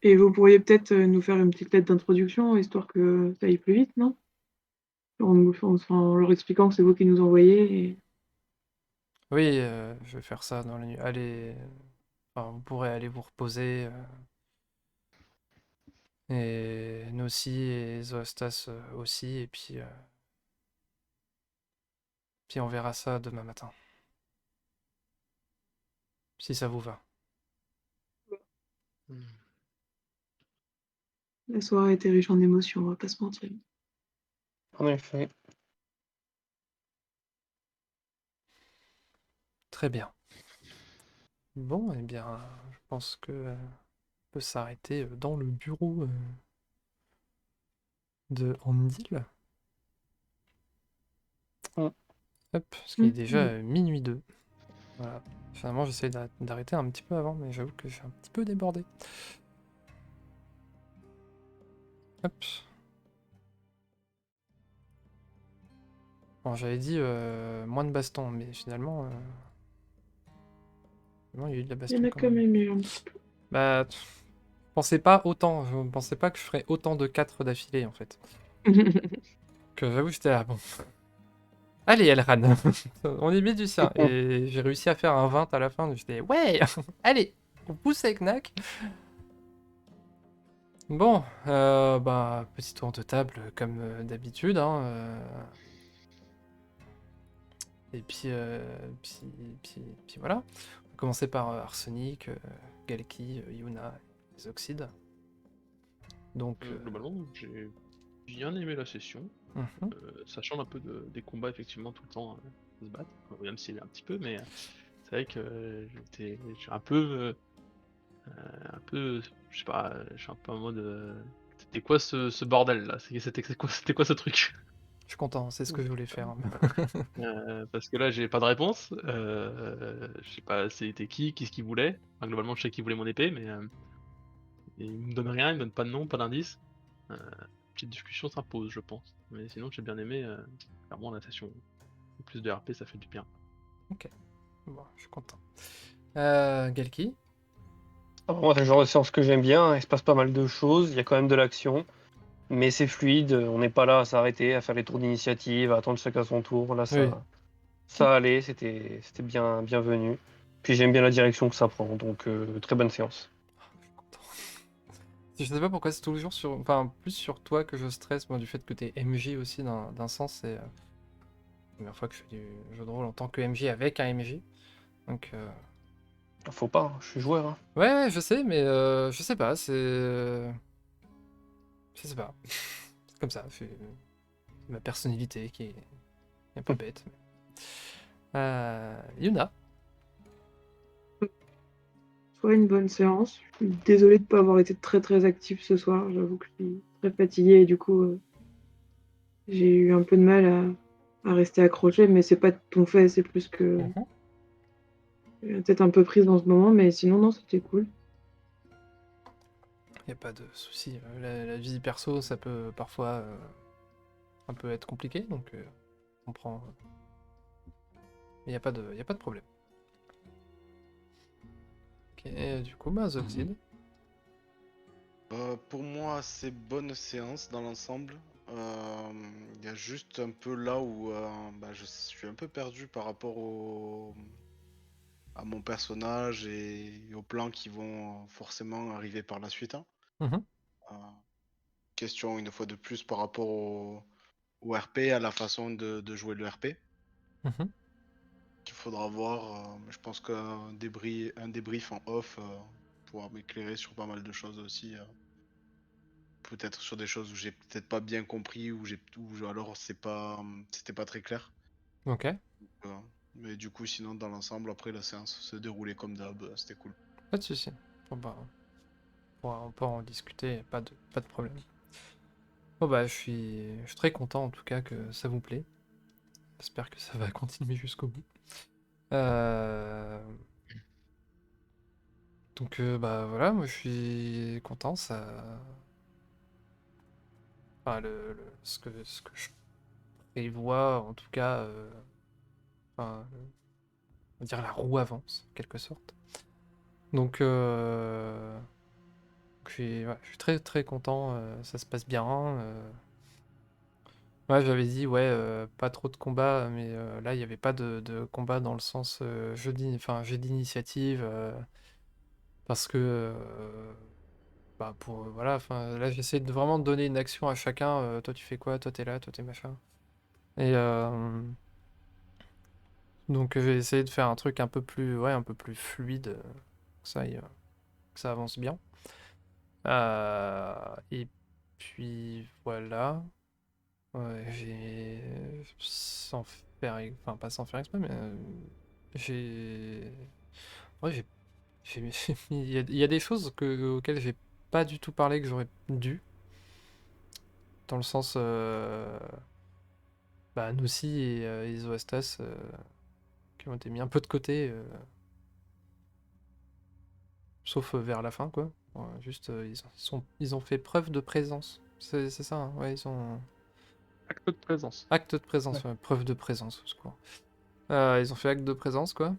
Et vous pourriez peut-être nous faire une petite lettre d'introduction, histoire que ça aille plus vite, non? En leur expliquant que c'est vous qui nous envoyez. Et... Oui, je vais faire ça dans la nuit. Allez, enfin, vous pourrez aller vous reposer. Et Nossi et Zoastas aussi. Et puis on verra ça demain matin. Si ça vous va. Hmm. La soirée était riche en émotions, on va pas se mentir. En effet. Très bien. Bon, eh bien, je pense que on peut s'arrêter dans le bureau de Andil. Mm. Hop, parce qu'il est déjà minuit 2. Voilà. Finalement, j'essaie d'arrêter un petit peu avant, mais j'avoue que je suis un petit peu débordé. Hop. Bon, j'avais dit moins de baston, mais finalement, il y a eu de la Il y en baston a quand quand même. même eu un petit peu. Bah, je pensais pas autant. Je pensais pas que je ferais autant de 4 d'affilée, en fait. Que j'avoue, j'étais là, bon. Allez, Elran, on est musicien. Et j'ai réussi à faire un 20 à la fin. J'étais, ouais, allez, on pousse avec Knack. Bon, bah, petit tour de table comme d'habitude. Hein, et puis voilà. On va commencer par Arsenic, Galki, Yuna, les Oxydes. Donc, Globalement, j'ai bien aimé la session. mhm. Ça change un peu des combats, effectivement, tout le temps se battre. Même s'il est un petit peu, mais c'est vrai que j'ai un peu, je sais pas, je suis un peu en mode. C'était quoi ce bordel là? C'était quoi ce truc? Je suis content, c'est ce que je voulais faire. Parce que là, j'ai pas de réponse. Je sais pas c'était qui, qu'est-ce qu'il voulait. Enfin, globalement, je sais qu'il voulait mon épée, mais il me donne rien, il me donne pas de nom, pas d'indice. Euh, Petite discussion s'impose, je pense. Mais sinon, j'ai bien aimé. Clairement, la session. Plus de RP, ça fait du bien. Ok, bon, je suis content. Galki, Alors, moi, c'est le genre de séance que j'aime bien. Il se passe pas mal de choses. Il y a quand même de l'action. Mais c'est fluide. On n'est pas là à s'arrêter, à faire les tours d'initiative, à attendre chacun son tour. Là, oui. ça allait. C'était bien, bienvenu. Puis j'aime bien la direction que ça prend. Donc, très bonne séance. Je sais pas pourquoi c'est toujours sur, enfin plus sur toi que je stresse, moi du fait que t'es MJ aussi d'un sens, c'est la première fois que je fais du jeu de rôle en tant que MJ avec un MJ. Donc Faut pas, hein, je suis joueur. Hein. ouais, je sais, mais je sais pas, je sais pas, c'est comme ça, c'est ma personnalité qui est un peu bête. Yuna, Soit une bonne séance. Je suis désolée de ne pas avoir été très très active ce soir. J'avoue que je suis très fatiguée et du coup, j'ai eu un peu de mal à rester accrochée, mais c'est pas de ton fait, c'est plus que peut-être un peu prise dans ce moment, mais sinon, non, c'était cool. y a pas de souci. La vie perso, ça peut parfois un peu être compliqué, donc on prend. Mais y a pas de problème. Ok, et du coup, bah, Zoxid. Pour moi, c'est bonne séance dans l'ensemble. Il y a juste un peu là où bah, je suis un peu perdu par rapport à mon personnage et aux plans qui vont forcément arriver par la suite. Hein. Mhm, Euh, Question une fois de plus par rapport au RP, à la façon de jouer le RP. mhm. Qu'il faudra voir. Je pense un débrief en off pourra m'éclairer sur pas mal de choses aussi. Peut-être sur des choses où j'ai peut-être pas bien compris ou alors c'était pas très clair. Ok. Euh, mais du coup, sinon, dans l'ensemble, après la séance se déroulait comme d'hab, c'était cool. Pas de souci. Bon, bah, on pourra en discuter, pas de problème. Bon bah je suis très content en tout cas que ça vous plaît. J'espère que ça va continuer jusqu'au bout. Euh, Donc bah voilà, moi je suis content, ça. Enfin ce que je prévois, en tout cas, enfin, on va dire la roue avance, en quelque sorte. Donc ouais, je suis très très content, ça se passe bien. Ouais, j'avais dit, ouais, pas trop de combats, mais là, il n'y avait pas de combat dans le sens enfin, jeu d'initiative, parce que, bah, voilà, enfin, là, j'essaie de vraiment donner une action à chacun, toi, tu fais quoi, toi, t'es là, toi, t'es machin. Et donc, j'ai essayé de faire un truc un peu plus, ouais, un peu plus fluide, que ça avance bien. Et puis, voilà. Ouais, sans enfin pas sans faire exprès, mais j'ai, ouais, il y a des choses auxquelles j'ai pas du tout parlé que j'aurais dû, dans le sens, bah, Noussi et Isoastas, qui ont été mis un peu de côté, sauf vers la fin, quoi. Juste, ils ont fait preuve de présence. C'est ça, hein, ouais, ils ont... Acte de présence. Acte de présence, ouais, preuve de présence, au secours. Ils ont fait acte de présence, quoi.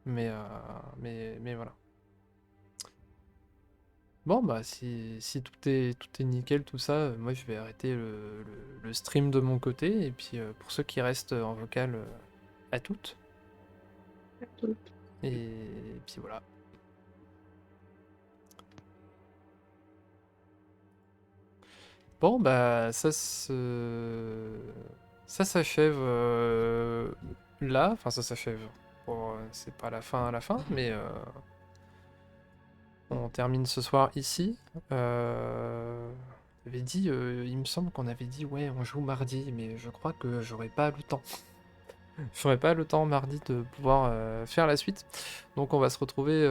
Mais voilà. Bon, bah, si tout est nickel, tout ça, moi je vais arrêter le stream de mon côté. Et puis pour ceux qui restent en vocal, à toutes. Et puis voilà. Bon, bah, ça s'achève là. Enfin, ça s'achève. Bon, c'est pas la fin, mais on termine ce soir ici. On avait dit, il me semble qu'on avait dit, ouais, on joue mardi, mais je crois que j'aurai pas le temps. J'aurai pas le temps mardi de pouvoir faire la suite. Donc on va se retrouver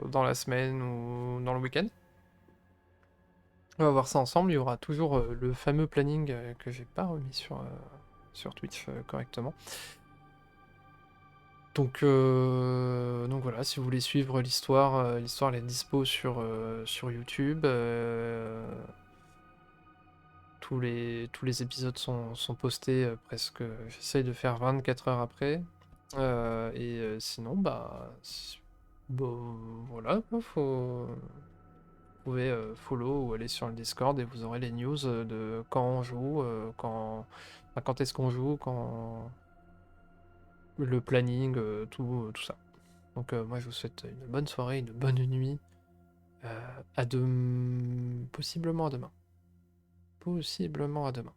dans la semaine ou dans le week-end. On va voir ça ensemble. Il y aura toujours le fameux planning que j'ai pas remis sur Twitch correctement. Donc voilà, si vous voulez suivre l'histoire, l'histoire elle est dispo sur YouTube. Tous les épisodes sont postés presque. J'essaye de faire 24 heures après. Sinon, bah, bon, voilà, quoi, vous pouvez follow ou aller sur le Discord et vous aurez les news de quand on joue, quand est-ce qu'on joue, quand le planning, tout ça. Donc moi je vous souhaite une bonne soirée, une bonne nuit. Possiblement à demain. Possiblement à demain.